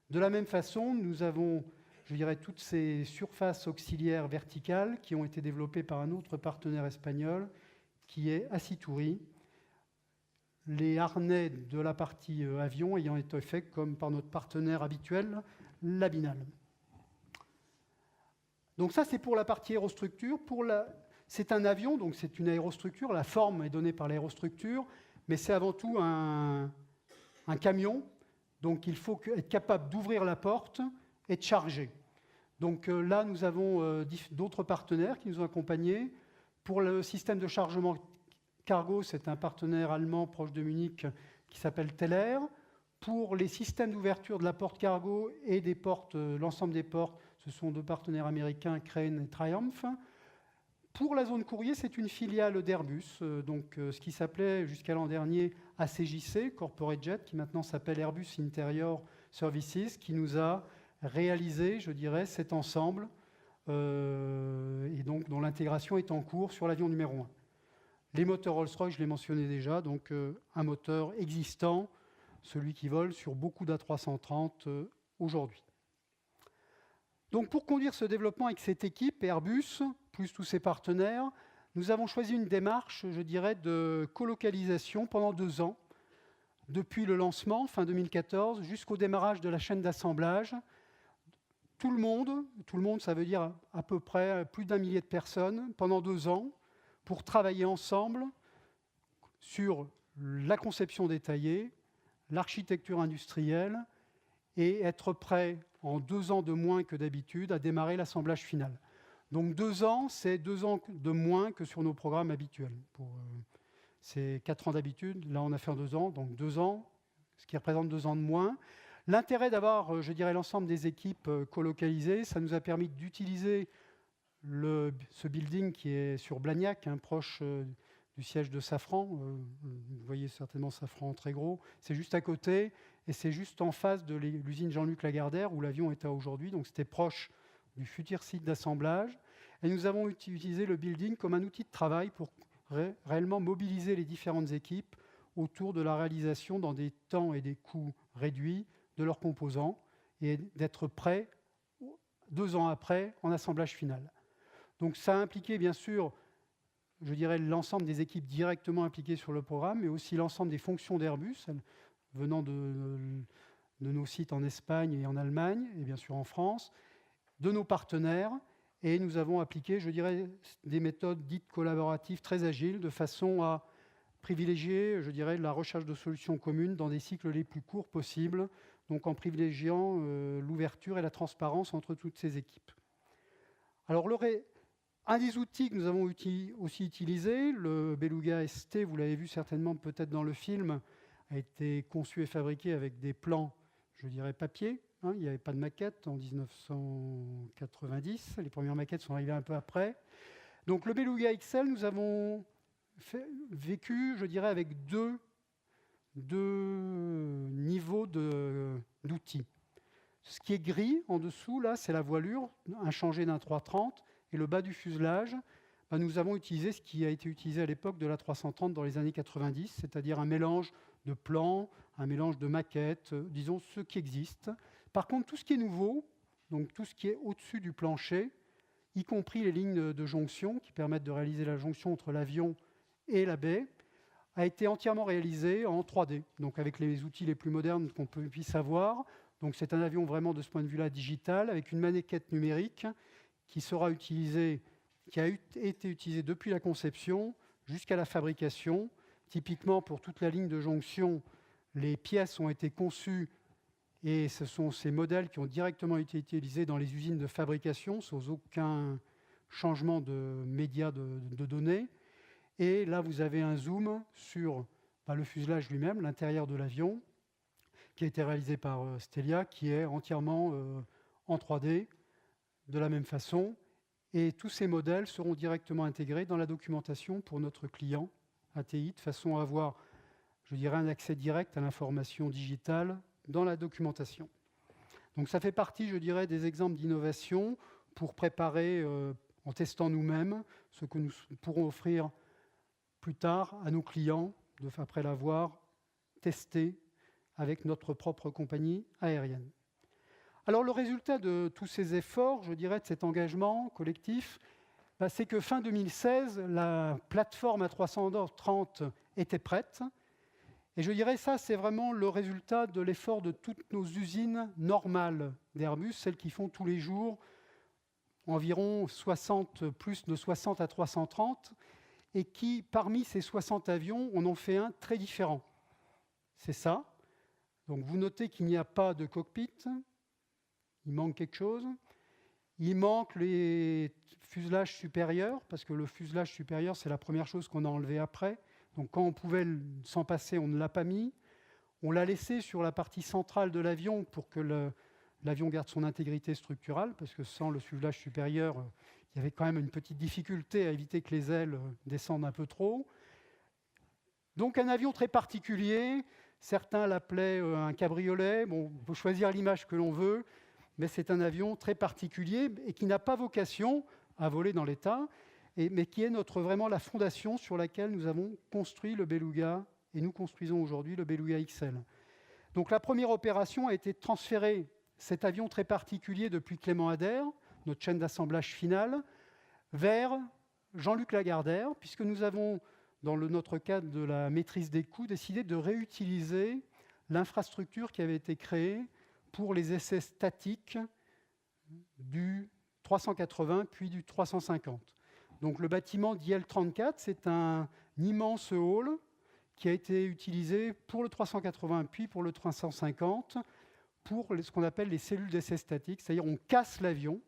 De la même façon, nous avons, je dirais, toutes ces surfaces auxiliaires verticales qui ont été développées par un autre partenaire espagnol, qui est Aciturri. Les harnais de la partie avion ayant été faits comme par notre partenaire habituel, Labinal. Donc ça, c'est pour la partie aérostructure. C'est un avion, donc c'est une aérostructure. La forme est donnée par l'aérostructure, mais c'est avant tout un camion. Donc il faut être capable d'ouvrir la porte et de charger. Donc là, nous avons d'autres partenaires qui nous ont accompagnés. Pour le système de chargement cargo, c'est un partenaire allemand proche de Munich qui s'appelle Teller. Pour les systèmes d'ouverture de la porte cargo et des portes, l'ensemble des portes, ce sont deux partenaires américains, Crane et Triumph. Pour la zone courrier, c'est une filiale d'Airbus, ce qui s'appelait jusqu'à l'an dernier ACJC, Corporate Jet, qui maintenant s'appelle Airbus Interior Services, qui nous a réalisé, je dirais, cet ensemble, et donc dont l'intégration est en cours sur l'avion numéro 1. Les moteurs Rolls-Royce, je l'ai mentionné déjà, donc un moteur existant, celui qui vole sur beaucoup d'A330 aujourd'hui. Donc pour conduire ce développement avec cette équipe, Airbus, plus tous ses partenaires, nous avons choisi une démarche, je dirais, de colocalisation pendant 2 ans, depuis le lancement, fin 2014, jusqu'au démarrage de la chaîne d'assemblage. Tout le monde, ça veut dire à peu près plus d'1 millier de personnes, pendant 2 ans, pour travailler ensemble sur la conception détaillée, l'architecture industrielle, et être prêt en 2 ans de moins que d'habitude à démarrer l'assemblage final. Donc 2 ans, c'est 2 ans de moins que sur nos programmes habituels. C'est 4 ans d'habitude, là on a fait en 2 ans, donc 2 ans, ce qui représente 2 ans de moins. L'intérêt d'avoir, je dirais, l'ensemble des équipes colocalisées, ça nous a permis d'utiliser ce building qui est sur Blagnac, proche du siège de Safran. Vous voyez certainement Safran en très gros. C'est juste à côté et c'est juste en face de l'usine Jean-Luc Lagardère où l'avion est aujourd'hui. Donc c'était proche du futur site d'assemblage. Et nous avons utilisé le building comme un outil de travail pour réellement mobiliser les différentes équipes autour de la réalisation dans des temps et des coûts réduits de leurs composants et d'être prêts 2 ans après en assemblage final. Donc ça a impliqué bien sûr, je dirais, l'ensemble des équipes directement impliquées sur le programme, mais aussi l'ensemble des fonctions d'Airbus, venant de nos sites en Espagne et en Allemagne, et bien sûr en France, de nos partenaires, et nous avons appliqué, je dirais, des méthodes dites collaboratives très agiles, de façon à privilégier, je dirais, la recherche de solutions communes dans des cycles les plus courts possibles, donc en privilégiant l'ouverture et la transparence entre toutes ces équipes. Alors, un des outils que nous avons aussi utilisé, le Beluga ST, vous l'avez vu certainement peut-être dans le film, a été conçu et fabriqué avec des plans, je dirais, papier. Il n'y avait pas de maquette en 1990. Les premières maquettes sont arrivées un peu après. Donc le Beluga XL, nous avons vécu, je dirais, avec deux niveaux d'outils. Ce qui est gris en dessous, là, c'est la voilure, inchangée d'un 330. Et le bas du fuselage, nous avons utilisé ce qui a été utilisé à l'époque de l'A330 dans les années 90, c'est-à-dire un mélange de plans, un mélange de maquettes, disons ce qui existe. Par contre, tout ce qui est nouveau, donc tout ce qui est au-dessus du plancher, y compris les lignes de jonction qui permettent de réaliser la jonction entre l'avion et la baie, a été entièrement réalisé en 3D, donc avec les outils les plus modernes qu'on puisse avoir. Donc c'est un avion vraiment de ce point de vue-là digital, avec une maquette numérique qui sera utilisée, qui a été utilisée depuis la conception jusqu'à la fabrication. Typiquement, pour toute la ligne de jonction, les pièces ont été conçues et ce sont ces modèles qui ont directement été utilisés dans les usines de fabrication sans aucun changement de média de données. Et là, vous avez un zoom sur le fuselage lui-même, l'intérieur de l'avion, qui a été réalisé par Stelia, qui est entièrement en 3D, de la même façon. Et tous ces modèles seront directement intégrés dans la documentation pour notre client ATI, de façon à avoir, je dirais, un accès direct à l'information digitale dans la documentation. Donc ça fait partie, je dirais, des exemples d'innovation pour préparer, en testant nous-mêmes, ce que nous pourrons offrir plus tard à nos clients, après l'avoir testé avec notre propre compagnie aérienne. Alors le résultat de tous ces efforts, je dirais, de cet engagement collectif, c'est que fin 2016, la plateforme A330 était prête. Et je dirais ça, c'est vraiment le résultat de l'effort de toutes nos usines normales d'Airbus, celles qui font tous les jours environ plus de 60 A330, et qui, parmi ces 60 avions, on en fait un très différent. C'est ça. Donc vous notez qu'il n'y a pas de cockpit, il manque quelque chose. Il manque les fuselages supérieurs, parce que le fuselage supérieur, c'est la première chose qu'on a enlevée après. Donc quand on pouvait s'en passer, on ne l'a pas mis. On l'a laissé sur la partie centrale de l'avion pour que l'avion garde son intégrité structurale, parce que sans le fuselage supérieur, il y avait quand même une petite difficulté à éviter que les ailes descendent un peu trop. Donc un avion très particulier, certains l'appelaient un cabriolet, bon, on peut choisir l'image que l'on veut, mais c'est un avion très particulier et qui n'a pas vocation à voler dans l'état, mais qui est vraiment la fondation sur laquelle nous avons construit le Beluga, et nous construisons aujourd'hui le Beluga XL. Donc la première opération a été de transférer cet avion très particulier depuis Clément Ader, notre chaîne d'assemblage finale, vers Jean-Luc Lagardère, puisque nous avons, dans notre cadre de la maîtrise des coûts, décidé de réutiliser l'infrastructure qui avait été créée pour les essais statiques du 380 puis du 350. Donc le bâtiment d'IL-34, c'est un immense hall qui a été utilisé pour le 380 puis pour le 350 pour ce qu'on appelle les cellules d'essai statiques, c'est-à-dire on casse l'avion.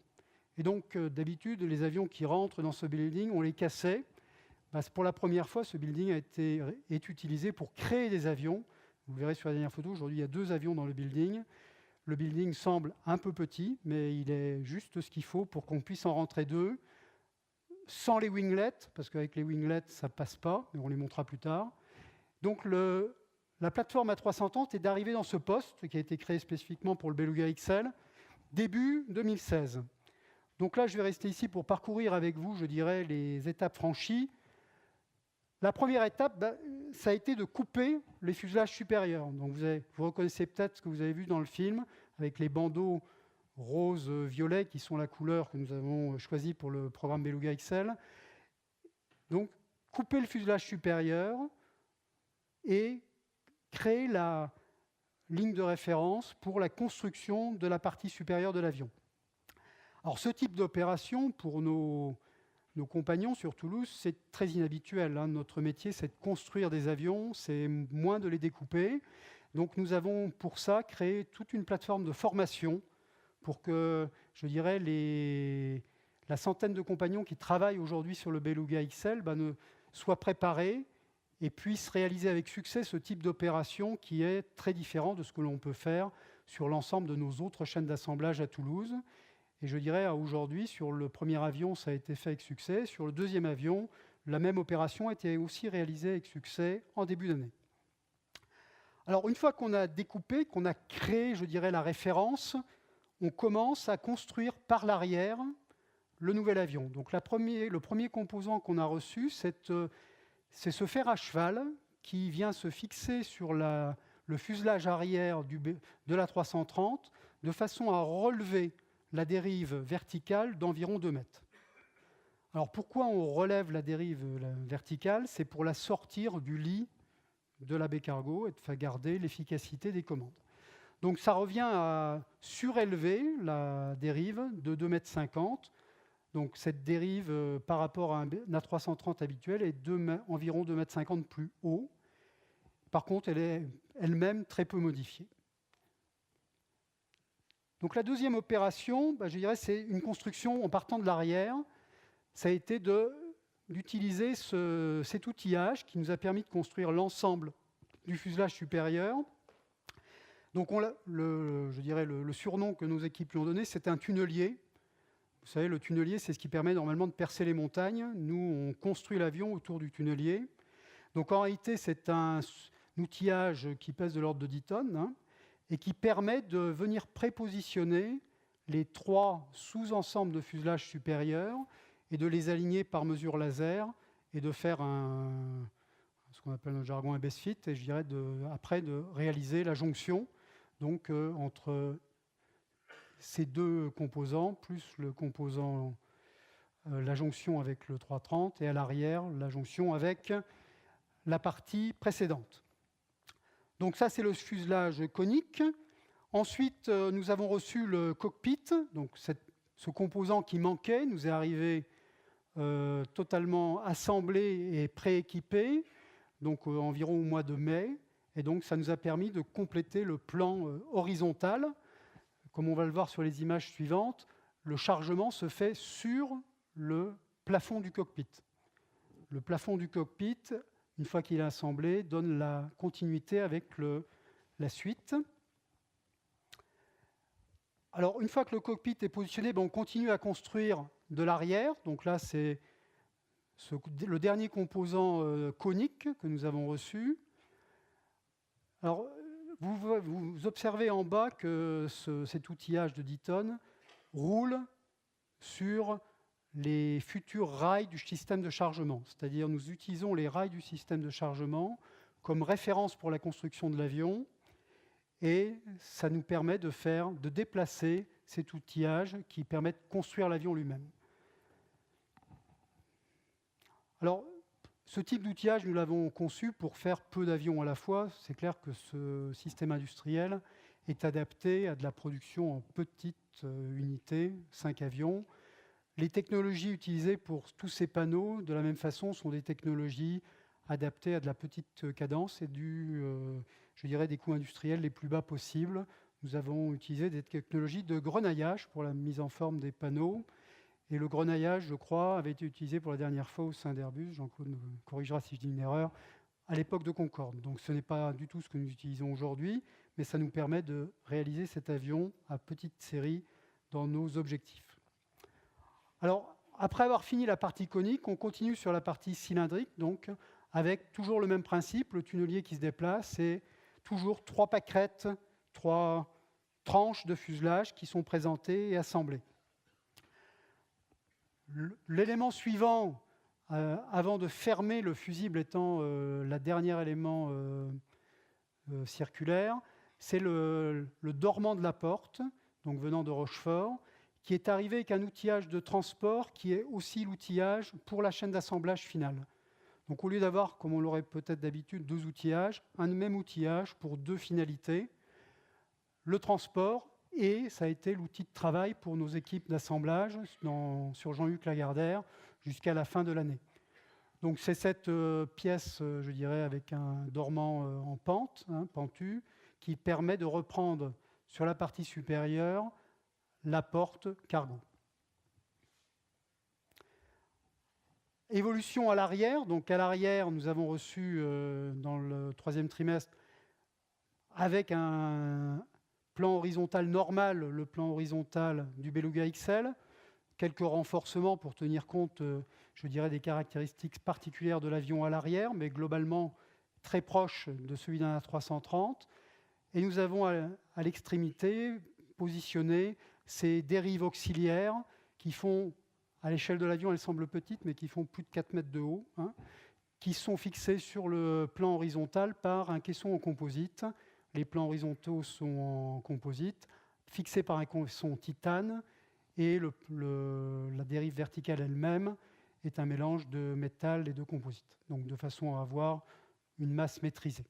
Et donc d'habitude, les avions qui rentrent dans ce building, on les cassait. Pour la première fois, ce building est utilisé pour créer des avions. Vous verrez sur la dernière photo, aujourd'hui il y a 2 avions dans le building. Le building semble un peu petit, mais il est juste ce qu'il faut pour qu'on puisse en rentrer 2, sans les winglets, parce qu'avec les winglets, ça ne passe pas, mais on les montrera plus tard. Donc la plateforme A330 est d'arriver dans ce poste, qui a été créé spécifiquement pour le Beluga XL, début 2016. Donc là, je vais rester ici pour parcourir avec vous, je dirais, les étapes franchies. La première étape, ça a été de couper les fuselages supérieurs. Donc vous reconnaissez peut-être ce que vous avez vu dans le film, avec les bandeaux rose-violet, qui sont la couleur que nous avons choisie pour le programme Beluga XL. Donc, couper le fuselage supérieur et créer la ligne de référence pour la construction de la partie supérieure de l'avion. Alors, ce type d'opération, pour nos compagnons sur Toulouse, c'est très inhabituel. Notre métier, c'est de construire des avions, c'est moins de les découper. Donc nous avons pour ça créé toute une plateforme de formation pour que, je dirais, la centaine de compagnons qui travaillent aujourd'hui sur le Beluga XL soient préparés et puissent réaliser avec succès ce type d'opération qui est très différent de ce que l'on peut faire sur l'ensemble de nos autres chaînes d'assemblage à Toulouse. Et je dirais, aujourd'hui, sur le premier avion, ça a été fait avec succès. Sur le deuxième avion, la même opération a été aussi réalisée avec succès en début d'année. Alors, une fois qu'on a découpé, qu'on a créé, je dirais, la référence, on commence à construire par l'arrière le nouvel avion. Donc, le premier composant qu'on a reçu, c'est ce fer à cheval qui vient se fixer sur le fuselage arrière de la 330 de façon à relever la dérive verticale d'environ 2 mètres. Alors pourquoi on relève la dérive verticale? C'est pour la sortir du lit de la baie cargo et de faire garder l'efficacité des commandes. Donc ça revient à surélever la dérive de 2,50 m. Donc cette dérive par rapport à un A330 habituel est environ 2,50 m plus haut. Par contre, elle est elle-même très peu modifiée. Donc la deuxième opération, je dirais, c'est une construction en partant de l'arrière. Ça a été d'utiliser cet outillage qui nous a permis de construire l'ensemble du fuselage supérieur. Donc je dirais le surnom que nos équipes lui ont donné, c'est un tunnelier. Vous savez, le tunnelier, c'est ce qui permet normalement de percer les montagnes. Nous, on construit l'avion autour du tunnelier. Donc en réalité, c'est un outillage qui pèse de l'ordre de 10 tonnes, et qui permet de venir prépositionner les 3 sous-ensembles de fuselage supérieur et de les aligner par mesure laser et de faire ce qu'on appelle dans le jargon un best fit, et je dirais après de réaliser la jonction donc, entre ces 2 composants, plus le composant, la jonction avec le 330 et à l'arrière, la jonction avec la partie précédente. Donc ça, c'est le fuselage conique. Ensuite, nous avons reçu le cockpit. Donc ce composant qui manquait nous est arrivé totalement assemblé et prééquipé, donc environ au mois de mai. Et donc ça nous a permis de compléter le plan horizontal. Comme on va le voir sur les images suivantes, le chargement se fait sur le plafond du cockpit. Le plafond du cockpit, une fois qu'il est assemblé, donne la continuité avec la suite. Alors, une fois que le cockpit est positionné, on continue à construire de l'arrière. Donc là, c'est le dernier composant conique que nous avons reçu. Alors, vous observez en bas que cet outillage de 10 tonnes roule sur les futurs rails du système de chargement. C'est-à-dire, nous utilisons les rails du système de chargement comme référence pour la construction de l'avion, et ça nous permet de déplacer cet outillage qui permet de construire l'avion lui-même. Alors, ce type d'outillage, nous l'avons conçu pour faire peu d'avions à la fois. C'est clair que ce système industriel est adapté à de la production en petites unités, 5 avions. Les technologies utilisées pour tous ces panneaux, de la même façon, sont des technologies adaptées à de la petite cadence et je dirais, des coûts industriels les plus bas possibles. Nous avons utilisé des technologies de grenaillage pour la mise en forme des panneaux. Et le grenaillage, je crois, avait été utilisé pour la dernière fois au sein d'Airbus, Jean-Claude me corrigera si je dis une erreur, à l'époque de Concorde. Donc ce n'est pas du tout ce que nous utilisons aujourd'hui, mais ça nous permet de réaliser cet avion à petite série dans nos objectifs. Alors, après avoir fini la partie conique, on continue sur la partie cylindrique, donc avec toujours le même principe, le tunnelier qui se déplace, et toujours 3 pâquerettes, 3 tranches de fuselage qui sont présentées et assemblées. L'élément suivant, avant de fermer le fusible étant le dernier élément circulaire, c'est le dormant de la porte, donc venant de Rochefort, qui est arrivé avec un outillage de transport qui est aussi l'outillage pour la chaîne d'assemblage finale. Donc au lieu d'avoir, comme on l'aurait peut-être d'habitude, 2 outillages, un même outillage pour 2 finalités, le transport, et ça a été l'outil de travail pour nos équipes d'assemblage sur Jean-Luc Lagardère jusqu'à la fin de l'année. Donc c'est cette pièce, je dirais, avec un dormant en pente, pentu, qui permet de reprendre sur la partie supérieure la porte cargo. Évolution à l'arrière. Donc à l'arrière, nous avons reçu dans le 3e trimestre, avec un plan horizontal normal, le plan horizontal du Beluga XL, quelques renforcements pour tenir compte, je dirais, des caractéristiques particulières de l'avion à l'arrière, mais globalement très proche de celui d'un A330. Et nous avons à l'extrémité positionné ces dérives auxiliaires qui font, à l'échelle de l'avion, elles semblent petites, mais qui font plus de 4 mètres de haut, qui sont fixées sur le plan horizontal par un caisson en composite. Les plans horizontaux sont en composite, fixés par un caisson titane, et la dérive verticale elle-même est un mélange de métal et de composite, donc de façon à avoir une masse maîtrisée.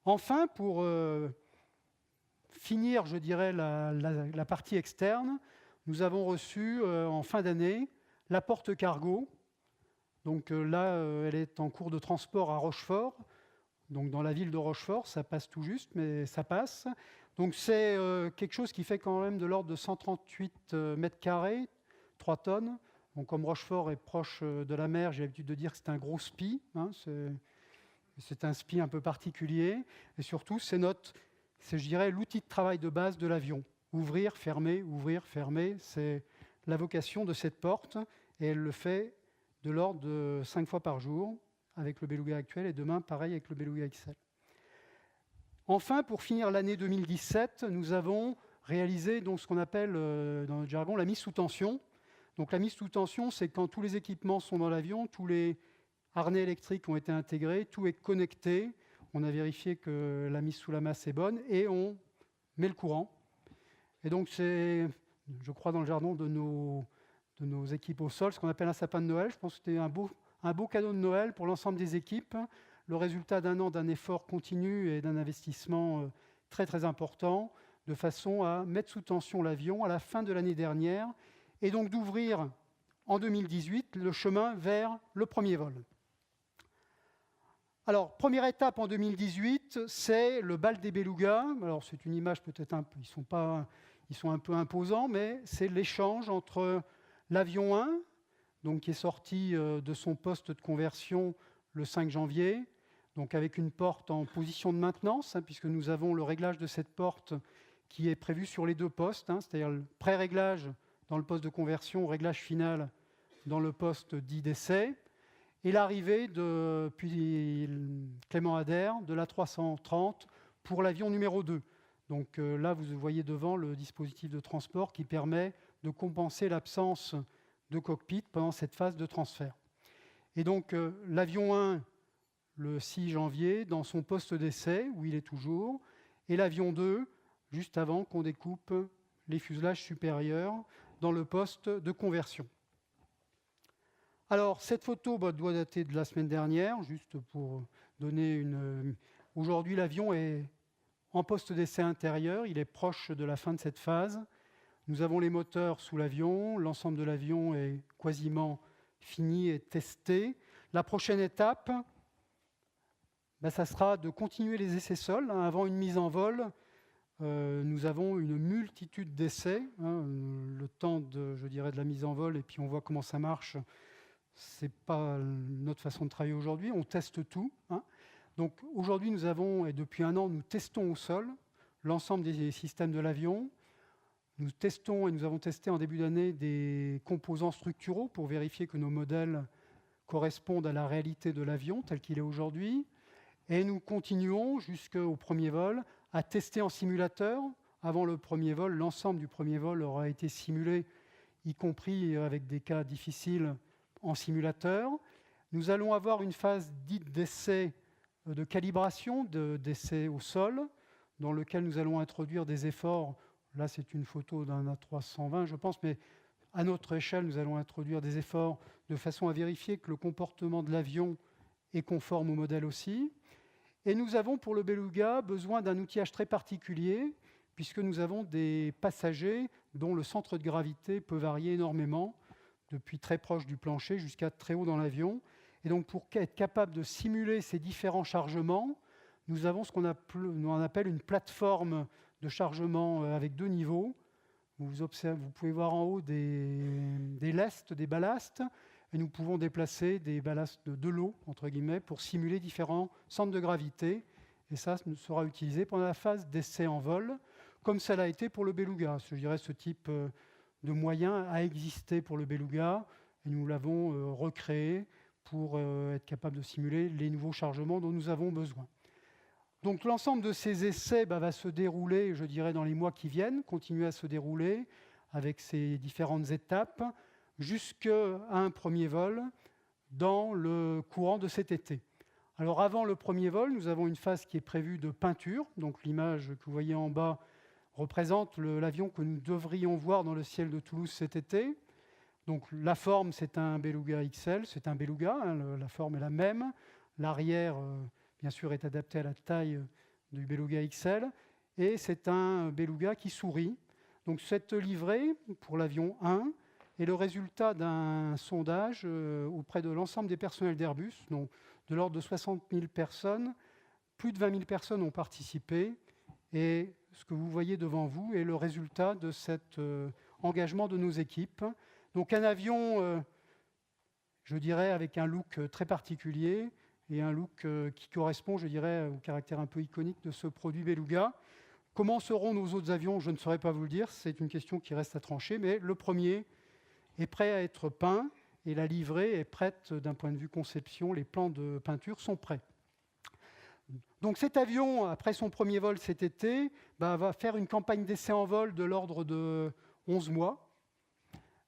Enfin, pour finir, je dirais, la partie externe, nous avons reçu en fin d'année la porte cargo. Donc là, elle est en cours de transport à Rochefort. Donc dans la ville de Rochefort, ça passe tout juste, mais ça passe. Donc c'est quelque chose qui fait quand même de l'ordre de 138 mètres carrés, 3 tonnes. Donc comme Rochefort est proche de la mer, j'ai l'habitude de dire que c'est un gros SPI. C'est un SPI un peu particulier. Et surtout, c'est je dirais, l'outil de travail de base de l'avion. Ouvrir, fermer, c'est la vocation de cette porte. Et elle le fait de l'ordre de 5 fois par jour avec le Beluga actuel, et demain, pareil avec le Beluga XL. Enfin, pour finir l'année 2017, nous avons réalisé donc, ce qu'on appelle dans notre jargon la mise sous tension. Donc la mise sous tension, c'est quand tous les équipements sont dans l'avion, tous les harnais électriques ont été intégrés, tout est connecté, on a vérifié que la mise sous la masse est bonne, et on met le courant. Et donc c'est, je crois dans le jargon de nos équipes au sol, ce qu'on appelle un sapin de Noël. Je pense que c'était un beau cadeau de Noël pour l'ensemble des équipes, le résultat d'un an d'un effort continu et d'un investissement très très important, de façon à mettre sous tension l'avion à la fin de l'année dernière, et donc d'ouvrir en 2018 le chemin vers le premier vol. Alors, première étape en 2018, c'est le bal des Belugas. Alors c'est une image peut-être un peu, ils sont un peu imposants, mais c'est l'échange entre l'avion 1, donc, qui est sorti de son poste de conversion le 5 janvier, donc avec une porte en position de maintenance, puisque nous avons le réglage de cette porte qui est prévu sur les deux postes, c'est-à-dire le pré-réglage dans le poste de conversion, réglage final dans le poste dit d'essai, et l'arrivée depuis Clément Ader de l'A330 pour l'avion numéro 2. Donc là, vous voyez devant le dispositif de transport qui permet de compenser l'absence de cockpit pendant cette phase de transfert. Et donc l'avion 1, le 6 janvier, dans son poste d'essai, où il est toujours, et l'avion 2, juste avant qu'on découpe les fuselages supérieurs dans le poste de conversion. Alors, cette photo doit dater de la semaine dernière, juste pour donner une... Aujourd'hui, l'avion est en poste d'essai intérieur, il est proche de la fin de cette phase. Nous avons les moteurs sous l'avion, l'ensemble de l'avion est quasiment fini et testé. La prochaine étape, ça sera de continuer les essais sols. Avant une mise en vol, nous avons une multitude d'essais. Le temps de la mise en vol, et puis on voit comment ça marche. Ce n'est pas notre façon de travailler aujourd'hui. On teste tout. Donc aujourd'hui, nous avons, et depuis un an, nous testons au sol l'ensemble des systèmes de l'avion. Nous testons, et nous avons testé en début d'année, des composants structuraux pour vérifier que nos modèles correspondent à la réalité de l'avion tel qu'il est aujourd'hui. Et nous continuons jusqu'au premier vol à tester en simulateur. Avant le premier vol, l'ensemble du premier vol aura été simulé, y compris avec des cas difficiles en simulateur. Nous allons avoir une phase dite d'essai de calibration, d'essai au sol, dans lequel nous allons introduire des efforts. Là, c'est une photo d'un A320, je pense, mais à notre échelle, nous allons introduire des efforts de façon à vérifier que le comportement de l'avion est conforme au modèle aussi. Et nous avons, pour le Beluga, besoin d'un outillage très particulier, puisque nous avons des passagers dont le centre de gravité peut varier énormément, depuis très proche du plancher jusqu'à très haut dans l'avion. Et donc, pour être capable de simuler ces différents chargements, nous avons ce qu'on appelle une plateforme de chargement avec 2 niveaux. Vous pouvez voir en haut des lestes, des ballasts, et nous pouvons déplacer des ballasts de l'eau, entre guillemets, pour simuler différents centres de gravité. Et ça sera utilisé pendant la phase d'essai en vol, comme ça l'a été pour le Beluga. Je dirais ce type de moyen a existé pour le Beluga, et nous l'avons recréé pour être capable de simuler les nouveaux chargements dont nous avons besoin. Donc l'ensemble de ces essais va se dérouler, je dirais, dans les mois qui viennent, continuer à se dérouler avec ces différentes étapes, jusqu'à un premier vol dans le courant de cet été. Alors avant le premier vol, nous avons une phase qui est prévue de peinture. Donc l'image que vous voyez en bas représente l'avion que nous devrions voir dans le ciel de Toulouse cet été. Donc la forme, c'est un Beluga XL, c'est un Beluga, la forme est la même. L'arrière, bien sûr, est adapté à la taille du Beluga XL. Et c'est un Beluga qui sourit. Donc cette livrée pour l'avion 1 est le résultat d'un sondage auprès de l'ensemble des personnels d'Airbus, donc de l'ordre de 60 000 personnes. Plus de 20 000 personnes ont participé. Et ce que vous voyez devant vous est le résultat de cet engagement de nos équipes. Donc un avion, je dirais, avec un look très particulier et un look qui correspond, je dirais, au caractère un peu iconique de ce produit Beluga. Comment seront nos autres avions? Je ne saurais pas vous le dire, c'est une question qui reste à trancher, mais le premier est prêt à être peint et la livrée est prête d'un point de vue conception, les plans de peinture sont prêts. Donc cet avion, après son premier vol cet été, va faire une campagne d'essai en vol de l'ordre de 11 mois.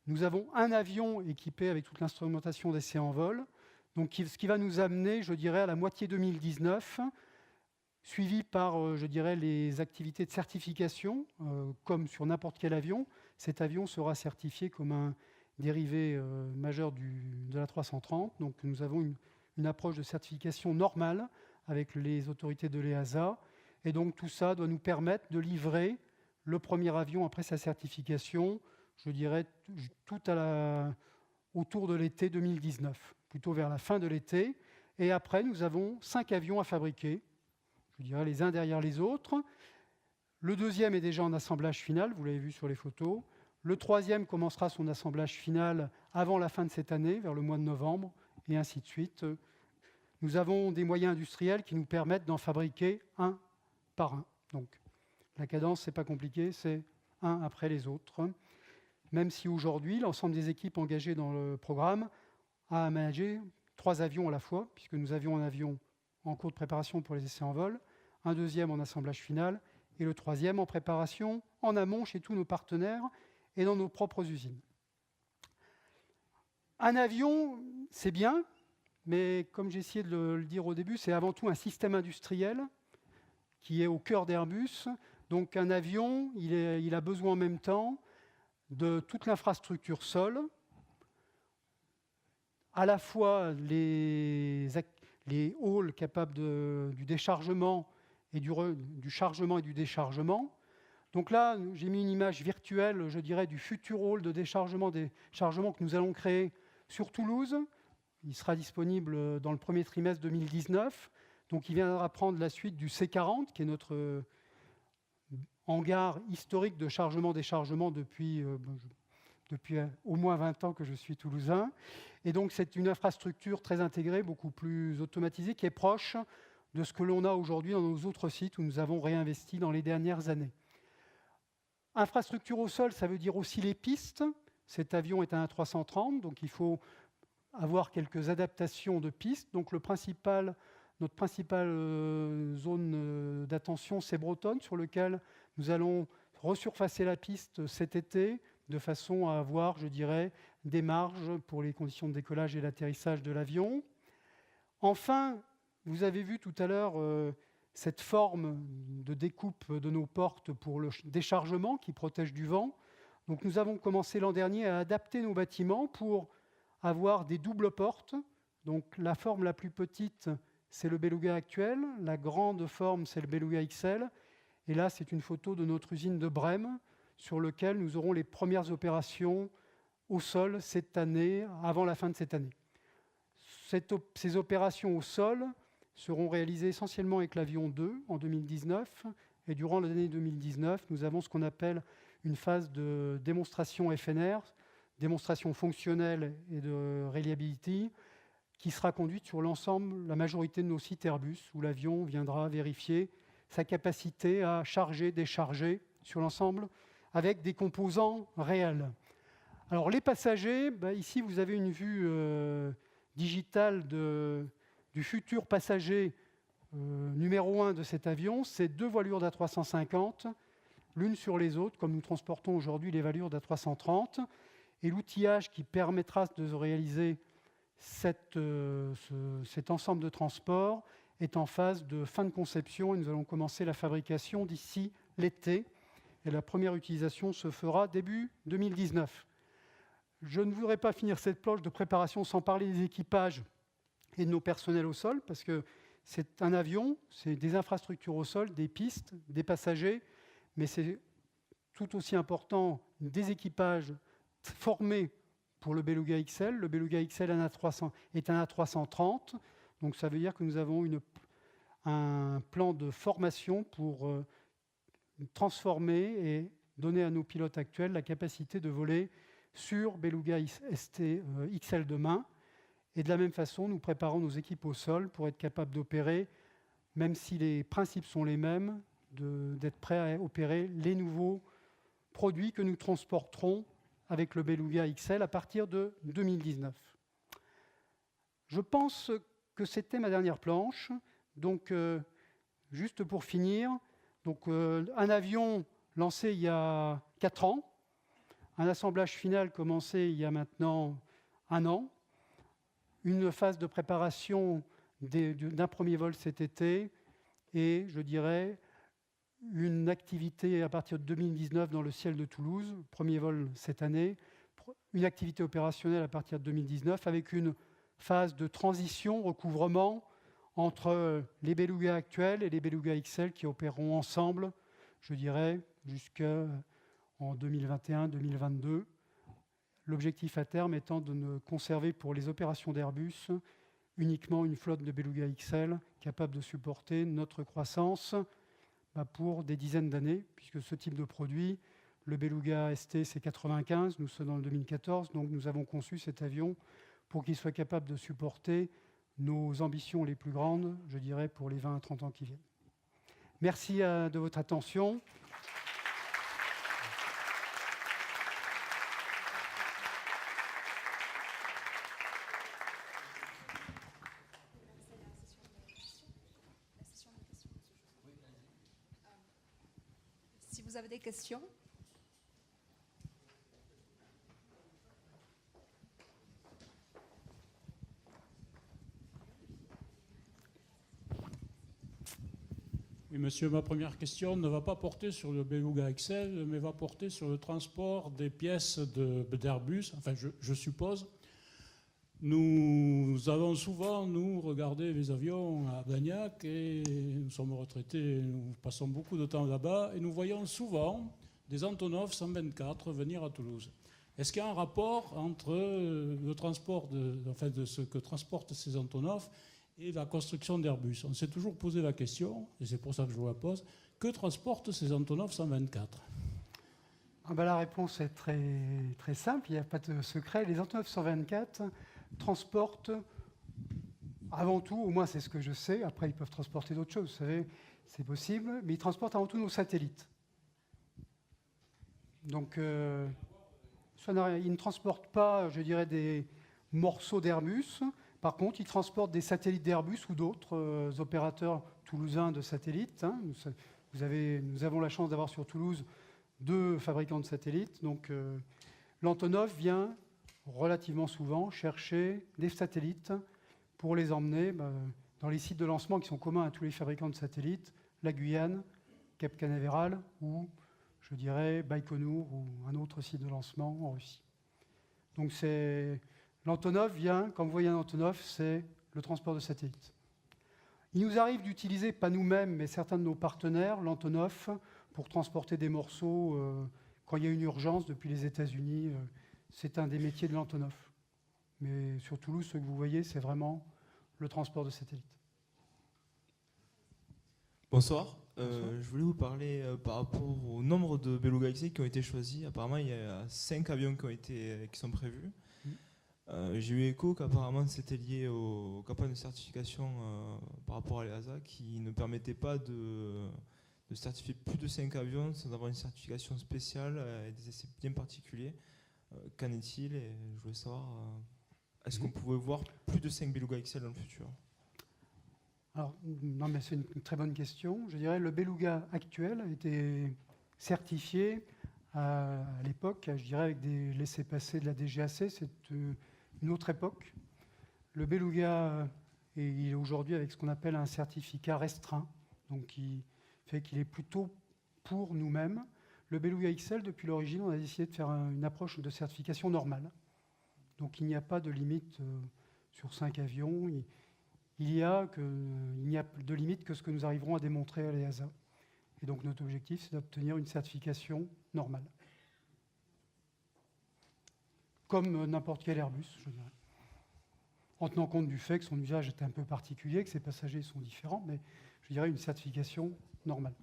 Nous avons un avion équipé avec toute l'instrumentation d'essai en vol, donc ce qui va nous amener, je dirais, à la moitié 2019, suivi par, je dirais, les activités de certification, comme sur n'importe quel avion. Cet avion sera certifié comme un dérivé majeur de l'A330. Donc nous avons une approche de certification normale avec les autorités de l'EASA. Et donc tout ça doit nous permettre de livrer le premier avion après sa certification, je dirais, autour de l'été 2019, plutôt vers la fin de l'été. Et après, nous avons 5 avions à fabriquer, je dirais les uns derrière les autres. Le deuxième est déjà en assemblage final, vous l'avez vu sur les photos. Le troisième commencera son assemblage final avant la fin de cette année, vers le mois de novembre, et ainsi de suite. Nous avons des moyens industriels qui nous permettent d'en fabriquer un par un. Donc, La cadence, ce n'est pas compliqué, c'est un après les autres. Même si aujourd'hui, l'ensemble des équipes engagées dans le programme a managé 3 avions à la fois, puisque nous avions un avion en cours de préparation pour les essais en vol, un deuxième en assemblage final, et le troisième en préparation en amont chez tous nos partenaires et dans nos propres usines. Un avion, c'est bien, mais comme j'ai essayé de le dire au début, c'est avant tout un système industriel qui est au cœur d'Airbus. Donc un avion, il a besoin en même temps de toute l'infrastructure sol, à la fois les halls capables du déchargement et du chargement et du déchargement. Donc là, j'ai mis une image virtuelle, je dirais, du futur hall de déchargement que nous allons créer sur Toulouse. Il sera disponible dans le premier trimestre 2019. Donc il viendra prendre la suite du C40, qui est notre hangar historique de chargement-déchargement depuis au moins 20 ans que je suis toulousain. Et donc c'est une infrastructure très intégrée, beaucoup plus automatisée, qui est proche de ce que l'on a aujourd'hui dans nos autres sites où nous avons réinvesti dans les dernières années. Infrastructure au sol, ça veut dire aussi les pistes. Cet avion est un A330, donc il faut avoir quelques adaptations de pistes. Donc notre principale zone d'attention, c'est Bretonne, sur lequel nous allons resurfacer la piste cet été, de façon à avoir, je dirais, des marges pour les conditions de décollage et l'atterrissage de l'avion. Enfin, vous avez vu tout à l'heure cette forme de découpe de nos portes pour le déchargement qui protège du vent. Donc nous avons commencé l'an dernier à adapter nos bâtiments pour avoir des doubles portes. Donc la forme la plus petite, c'est le Beluga actuel. La grande forme, c'est le Beluga XL. Et là, c'est une photo de notre usine de Brême, sur lequel nous aurons les premières opérations au sol cette année, avant la fin de cette année. Ces opérations au sol seront réalisées essentiellement avec l'avion 2 en 2019. Et durant l'année 2019, nous avons ce qu'on appelle une phase de démonstration FNR, démonstration fonctionnelle et de reliability, qui sera conduite sur l'ensemble, la majorité de nos sites Airbus, où l'avion viendra vérifier sa capacité à charger, décharger sur l'ensemble avec des composants réels. Alors les passagers, ici vous avez une vue digitale du futur passager numéro 1 de cet avion. C'est 2 voilures d'A350, l'une sur les autres, comme nous transportons aujourd'hui les voilures d'A330. Et l'outillage qui permettra de réaliser cet ensemble de transport est en phase de fin de conception et nous allons commencer la fabrication d'ici l'été. Et la première utilisation se fera début 2019. Je ne voudrais pas finir cette planche de préparation sans parler des équipages et de nos personnels au sol, parce que c'est un avion, c'est des infrastructures au sol, des pistes, des passagers, mais c'est tout aussi important des équipages formés pour le Beluga XL. Le Beluga XL est un A330, donc ça veut dire que nous avons un plan de formation pour transformer et donner à nos pilotes actuels la capacité de voler sur Beluga ST XL demain. Et de la même façon, nous préparons nos équipes au sol pour être capables d'opérer, même si les principes sont les mêmes, d'être prêts à opérer les nouveaux produits que nous transporterons avec le Beluga XL à partir de 2019. Je pense que c'était ma dernière planche. Donc, juste pour finir, un avion lancé il y a 4 ans, un assemblage final commencé il y a maintenant 1 an, une phase de préparation d'un premier vol cet été et, je dirais, une activité à partir de 2019 dans le ciel de Toulouse, premier vol cette année, une activité opérationnelle à partir de 2019 avec une phase de transition, recouvrement entre les Beluga actuels et les Beluga XL qui opéreront ensemble, je dirais, jusqu'en 2021-2022. L'objectif à terme étant de ne conserver pour les opérations d'Airbus uniquement une flotte de Beluga XL capable de supporter notre croissance pour des dizaines d'années, puisque ce type de produit, le Beluga ST, c'est 95, nous sommes dans le 2014, donc nous avons conçu cet avion pour qu'il soit capable de supporter nos ambitions les plus grandes, je dirais, pour les 20 à 30 ans qui viennent. Merci de votre attention. Si vous avez des questions. Oui, monsieur, ma première question ne va pas porter sur le Beluga XL, mais va porter sur le transport des pièces d'Airbus, enfin je suppose. Nous avons souvent, nous, regardé les avions à Blagnac, et nous sommes retraités, nous passons beaucoup de temps là-bas, et nous voyons souvent des Antonov 124 venir à Toulouse. Est-ce qu'il y a un rapport entre le transport de ce que transportent ces Antonov et la construction d'Airbus? On s'est toujours posé la question, et c'est pour ça que je vous la pose, que transportent ces Antonov 124? La réponse est très, très simple, il n'y a pas de secret. Les Antonov 124 transportent avant tout, au moins c'est ce que je sais, après ils peuvent transporter d'autres choses, vous savez, c'est possible, mais ils transportent avant tout nos satellites. Donc, ils ne transportent pas, je dirais, des morceaux d'Airbus. Par contre, ils transportent des satellites d'Airbus ou d'autres opérateurs toulousains de satellites. Nous avons la chance d'avoir sur Toulouse 2 fabricants de satellites. Donc, l'Antonov vient relativement souvent chercher des satellites pour les emmener dans les sites de lancement qui sont communs à tous les fabricants de satellites, la Guyane, Cap Canaveral ou, je dirais, Baïkonour ou un autre site de lancement en Russie. Donc, l'Antonov vient, quand vous voyez un Antonov, c'est le transport de satellites. Il nous arrive d'utiliser, pas nous-mêmes, mais certains de nos partenaires, l'Antonov pour transporter des morceaux quand il y a une urgence depuis les États-Unis. C'est un des métiers de l'Antonov. Mais sur Toulouse, ce que vous voyez, c'est vraiment le transport de satellites. Bonsoir. Je voulais vous parler par rapport au nombre de Beluga XL qui ont été choisis. Apparemment, il y a 5 avions qui sont prévus. J'ai eu écho qu'apparemment c'était lié aux campagnes de certification par rapport à l'EASA qui ne permettaient pas de certifier plus de 5 avions sans avoir une certification spéciale et des essais bien particuliers. Qu'en est-il? Et je voulais savoir, est-ce qu'on pouvait voir plus de 5 Beluga XL dans le futur? Alors, non, mais c'est une très bonne question. Je dirais le Beluga actuel a été certifié à l'époque, je dirais avec des laissez-passer de la DGAC, c'est une autre époque. Le Beluga il est aujourd'hui avec ce qu'on appelle un certificat restreint, donc qui fait qu'il est plutôt pour nous-mêmes. Le Beluga XL, depuis l'origine, on a décidé de faire une approche de certification normale. Donc il n'y a pas de limite sur 5 avions. Il n'y a de limite que ce que nous arriverons à démontrer à l'EASA. Et donc notre objectif, c'est d'obtenir une certification normale. Comme n'importe quel Airbus, je dirais. En tenant compte du fait que son usage est un peu particulier, que ses passagers sont différents, mais je dirais une certification normale.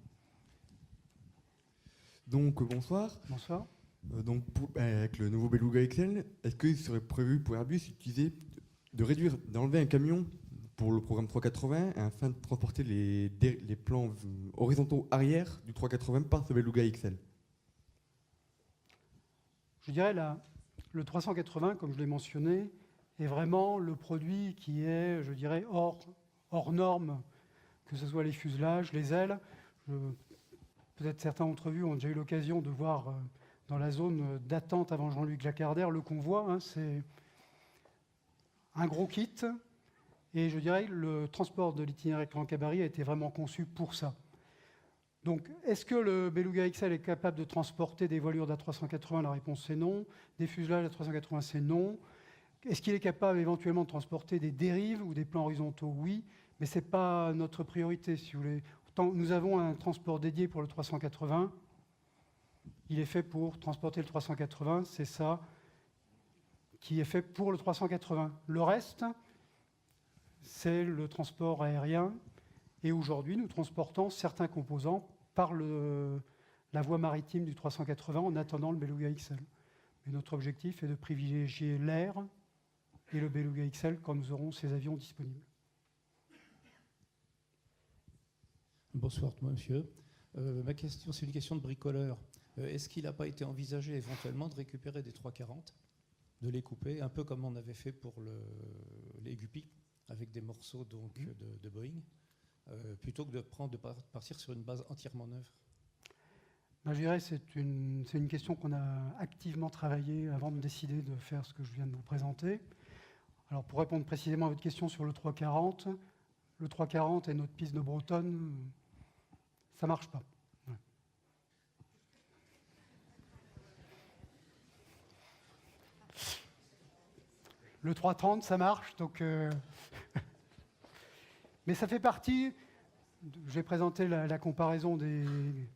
Donc bonsoir. Bonsoir. Donc avec le nouveau Beluga XL, est-ce qu'il serait prévu pour Airbus d'enlever un camion pour le programme 380 afin de transporter les plans horizontaux arrière du 380 par ce Beluga XL? Je dirais le 380, comme je l'ai mentionné, est vraiment le produit qui est, je dirais, hors norme, que ce soit les fuselages, les ailes. Peut-être certains d'entre vous ont déjà eu l'occasion de voir dans la zone d'attente avant Jean-Luc Lacardère le convoi. C'est un gros kit. Et je dirais que le transport de l'itinéraire grand gabarit a été vraiment conçu pour ça. Donc, est-ce que le Beluga XL est capable de transporter des voilures d'A380? La réponse est non. Des fuselages d'A380, c'est non. Est-ce qu'il est capable éventuellement de transporter des dérives ou des plans horizontaux? Oui, mais ce n'est pas notre priorité, si vous voulez. Nous avons un transport dédié pour le 380. Il est fait pour transporter le 380, c'est ça qui est fait pour le 380. Le reste, c'est le transport aérien. Et aujourd'hui, nous transportons certains composants par la voie maritime du 380 en attendant le Beluga XL. Mais notre objectif est de privilégier l'air et le Beluga XL quand nous aurons ces avions disponibles. Bonsoir, monsieur. Ma question, c'est une question de bricoleur. Est-ce qu'il n'a pas été envisagé éventuellement de récupérer des 340, de les couper, un peu comme on avait fait pour les Guppy, avec des morceaux donc, de Boeing, plutôt que de partir sur une base entièrement neuve? Ben, je dirais que c'est une question qu'on a activement travaillée avant de décider de faire ce que je viens de vous présenter. Alors, pour répondre précisément à votre question sur le 340, le 340 et notre piste de Bretonne, ça ne marche pas. Ouais. Le 330, ça marche, donc... Mais ça fait partie... J'ai présenté la comparaison des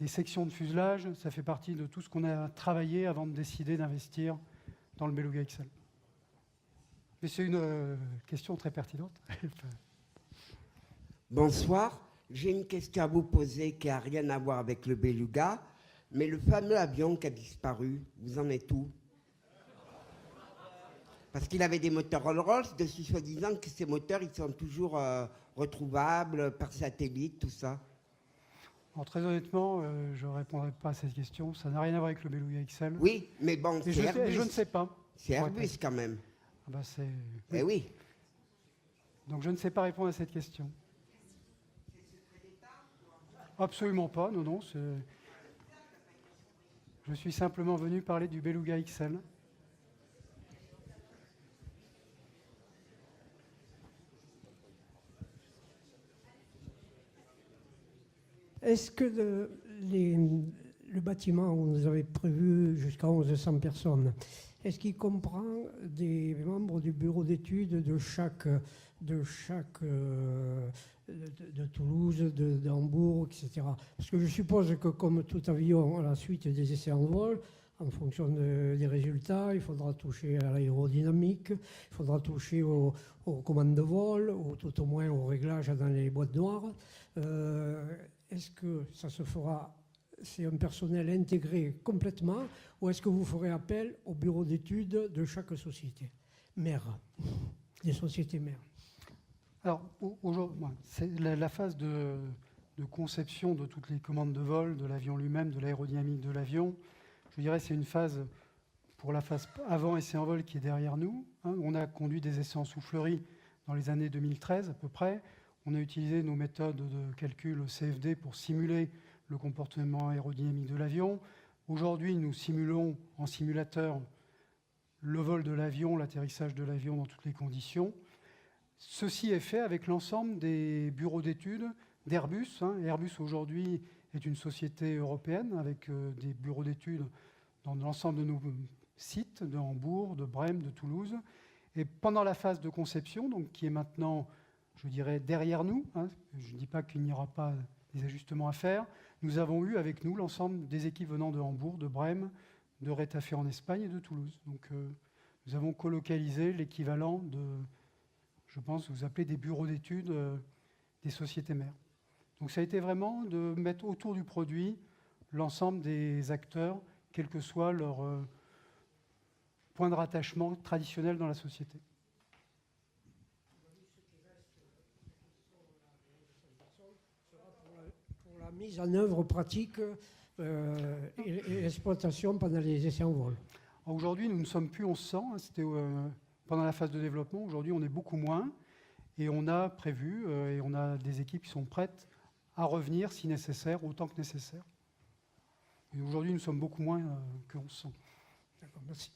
sections de fuselage, ça fait partie de tout ce qu'on a travaillé avant de décider d'investir dans le Beluga XL. Mais c'est une question très pertinente. Bonsoir, j'ai une question à vous poser qui n'a rien à voir avec le Beluga, mais le fameux avion qui a disparu, vous en êtes où? Parce qu'il avait des moteurs Rolls-Royce, dessus soi-disant que ces moteurs ils sont toujours retrouvables par satellite, tout ça. Alors, très honnêtement, je ne répondrai pas à cette question. Ça n'a rien à voir avec le Beluga XL. Oui, mais bon, c'est Airbus. Je ne sais pas. C'est Airbus quand même. Ah bah c'est... Eh oui. Donc je ne sais pas répondre à cette question. Absolument pas, non, non. Je suis simplement venu parler du Beluga XL. Est-ce que le bâtiment où vous avez prévu jusqu'à 1100 personnes, est-ce qu'il comprend des membres du bureau d'études de Toulouse, d'Hambourg, etc. Parce que je suppose que comme tout avion, à la suite des essais en vol, en fonction des résultats, il faudra toucher à l'aérodynamique, il faudra toucher aux commandes de vol, ou tout au moins au réglage dans les boîtes noires. Est-ce que ça se fera, c'est un personnel intégré complètement, ou est-ce que vous ferez appel au bureau d'études de chaque société mère, des sociétés mères? Alors, aujourd'hui, c'est la phase de conception de toutes les commandes de vol, de l'avion lui-même, de l'aérodynamique de l'avion. Je dirais que c'est une phase, pour la phase avant essai en vol qui est derrière nous. On a conduit des essais en soufflerie dans les années 2013 à peu près. On a utilisé nos méthodes de calcul CFD pour simuler le comportement aérodynamique de l'avion. Aujourd'hui, nous simulons en simulateur le vol de l'avion, l'atterrissage de l'avion dans toutes les conditions. Ceci est fait avec l'ensemble des bureaux d'études d'Airbus. Airbus, aujourd'hui, est une société européenne avec des bureaux d'études dans l'ensemble de nos sites, de Hambourg, de Brême, de Toulouse. Et pendant la phase de conception, donc, qui est maintenant, je dirais, derrière nous, je ne dis pas qu'il n'y aura pas des ajustements à faire, nous avons eu avec nous l'ensemble des équipes venant de Hambourg, de Brême, de Retafe en Espagne et de Toulouse. Donc nous avons colocalisé l'équivalent de, je pense, vous appelez des bureaux d'études des sociétés mères. Donc ça a été vraiment de mettre autour du produit l'ensemble des acteurs, quel que soit leur point de rattachement traditionnel dans la société. Pour la mise en œuvre pratique et l'exploitation pendant les essais en vol. Aujourd'hui, nous ne sommes plus 1100, c'était pendant la phase de développement. Aujourd'hui, on est beaucoup moins et on a prévu et on a des équipes qui sont prêtes à revenir si nécessaire, autant que nécessaire. Et aujourd'hui, nous sommes beaucoup moins que 1100. D'accord, merci.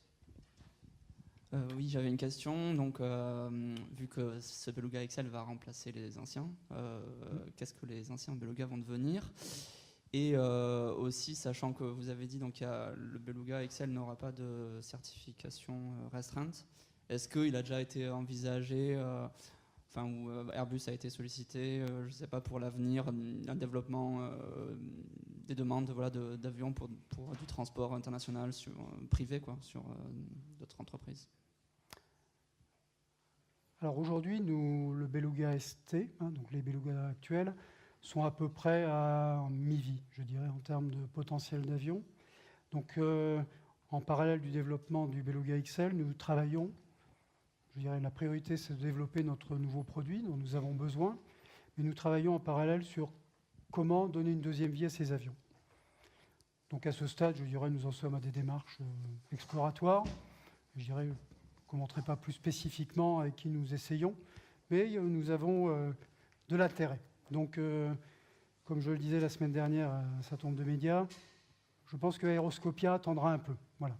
Oui, j'avais une question. Donc, vu que ce Beluga XL va remplacer les anciens, qu'est-ce que les anciens Beluga vont devenir? Et aussi, sachant que vous avez dit donc le Beluga XL n'aura pas de certification restreinte, est-ce qu'il a déjà été envisagé, où Airbus a été sollicité, je ne sais pas, pour l'avenir, un développement des demandes d'avions pour du transport international privé sur d'autres entreprises? Alors aujourd'hui, le Beluga ST, donc les Beluga actuels, sont à peu près à mi-vie, je dirais, en termes de potentiel d'avion. Donc en parallèle du développement du Beluga XL, nous travaillons, je dirais la priorité c'est de développer notre nouveau produit dont nous avons besoin, mais nous travaillons en parallèle sur comment donner une deuxième vie à ces avions. Donc à ce stade, je dirais, nous en sommes à des démarches exploratoires. Je dirais, je ne commenterai pas plus spécifiquement avec qui nous essayons, mais nous avons de l'intérêt. Donc, comme je le disais la semaine dernière à un certain nombre de médias, je pense que Aeroscopia attendra un peu. Voilà.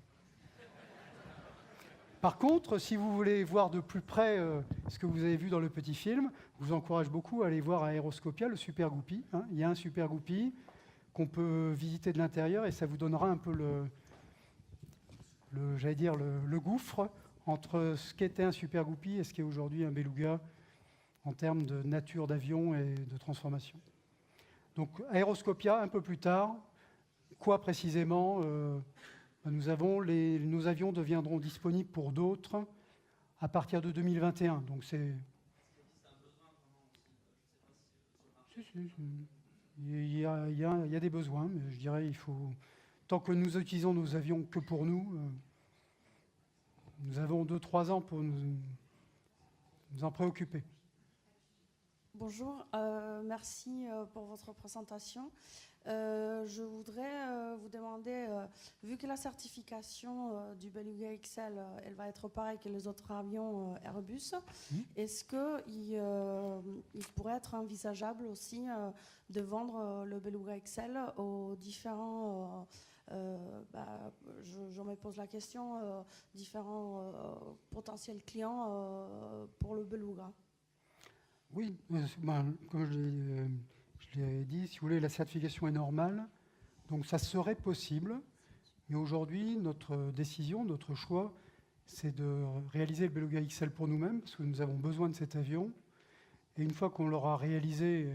Par contre, si vous voulez voir de plus près ce que vous avez vu dans le petit film, je vous encourage beaucoup à aller voir à Aeroscopia le Super Goupy. Il y a un Super Goupy qu'on peut visiter de l'intérieur et ça vous donnera un peu le gouffre entre ce qu'était un Super Goupy et ce qu'est aujourd'hui un Beluga en termes de nature d'avion et de transformation. Donc Aeroscopia, un peu plus tard. Quoi précisément nos avions deviendront disponibles pour d'autres à partir de 2021. Donc c'est... Il y a des besoins, mais je dirais il faut... Tant que nous utilisons nos avions que pour nous, nous avons 2-3 ans pour nous en préoccuper. Bonjour, merci pour votre présentation. Je voudrais vous demander, vu que la certification du Beluga XL, elle va être pareille que les autres avions Airbus, est-ce qu'il pourrait être envisageable aussi de vendre le Beluga XL aux différents, je me pose la question, différents potentiels clients pour le Beluga? Oui, comme je l'ai dit, si vous voulez, la certification est normale, donc ça serait possible. Mais aujourd'hui, notre décision, notre choix, c'est de réaliser le Beluga XL pour nous-mêmes, parce que nous avons besoin de cet avion. Et une fois qu'on l'aura réalisé,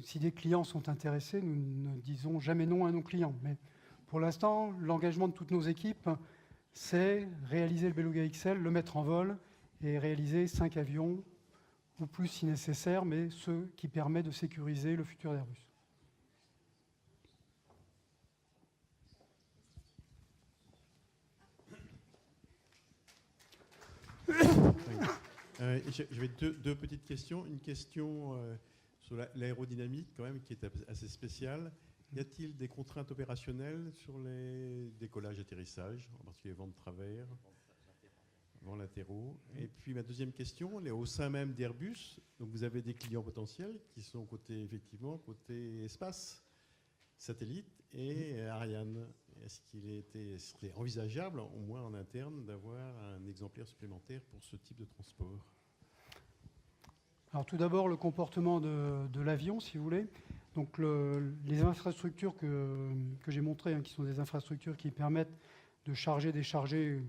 si des clients sont intéressés, nous ne disons jamais non à nos clients. Mais pour l'instant, l'engagement de toutes nos équipes, c'est réaliser le Beluga XL, le mettre en vol et réaliser 5 avions ou plus si nécessaire, mais ce qui permet de sécuriser le futur d'Airbus. J'avais deux petites questions. Une question sur l'aérodynamique, quand même, qui est assez spéciale. Y a-t-il des contraintes opérationnelles sur les décollages et atterrissages, en particulier vent de travers, vents latéraux? Et puis ma deuxième question, au sein même d'Airbus, donc vous avez des clients potentiels qui sont côté espace, satellite et Ariane. Est-ce qu'il serait envisageable, au moins en interne, d'avoir un exemplaire supplémentaire pour ce type de transport? Alors tout d'abord, le comportement de l'avion, si vous voulez. Donc les infrastructures que j'ai montrées, qui sont des infrastructures qui permettent de charger, décharger,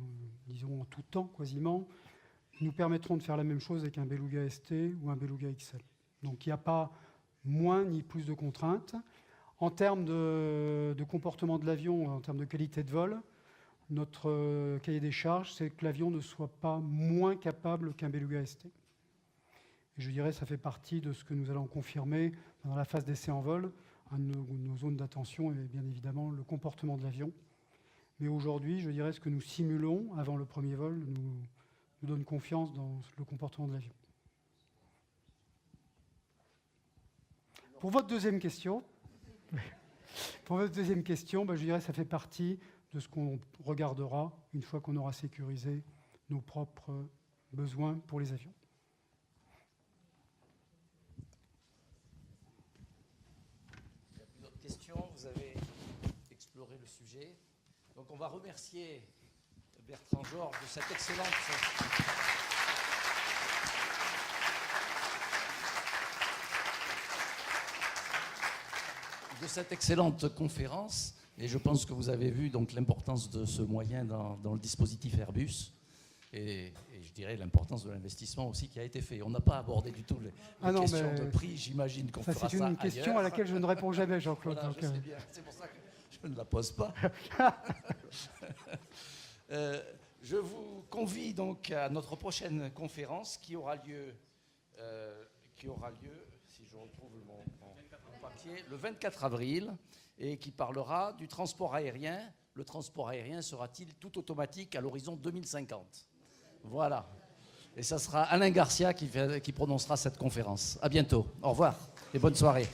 disons en tout temps quasiment, nous permettront de faire la même chose avec un Beluga ST ou un Beluga XL. Donc il n'y a pas moins ni plus de contraintes. En termes de comportement de l'avion, en termes de qualité de vol, notre cahier des charges, c'est que l'avion ne soit pas moins capable qu'un Beluga ST. Et je dirais que ça fait partie de ce que nous allons confirmer dans la phase d'essai en vol. Un de nos zones d'attention est bien évidemment le comportement de l'avion. Mais aujourd'hui, je dirais ce que nous simulons avant le premier vol nous donne confiance dans le comportement de l'avion. Pour votre deuxième question, je dirais que ça fait partie de ce qu'on regardera une fois qu'on aura sécurisé nos propres besoins pour les avions. Il y a plus d'autres questions, vous avez exploré le sujet. Donc on va remercier Bertrand Georges de cette excellente conférence. Et je pense que vous avez vu donc l'importance de ce moyen dans le dispositif Airbus. Et je dirais l'importance de l'investissement aussi qui a été fait. On n'a pas abordé du tout les questions de prix, j'imagine qu'on fera ça ailleurs. C'est une question à laquelle je ne réponds jamais, Jean-Claude. Voilà, je sais bien, c'est pour ça que je ne la pose pas. Je vous convie donc à notre prochaine conférence qui aura lieu, si je retrouve mon papier, le 24 avril, et qui parlera du transport aérien. Le transport aérien sera-t-il tout automatique à l'horizon 2050 ? Voilà. Et ça sera Alain Garcia qui prononcera cette conférence. À bientôt. Au revoir et bonne soirée.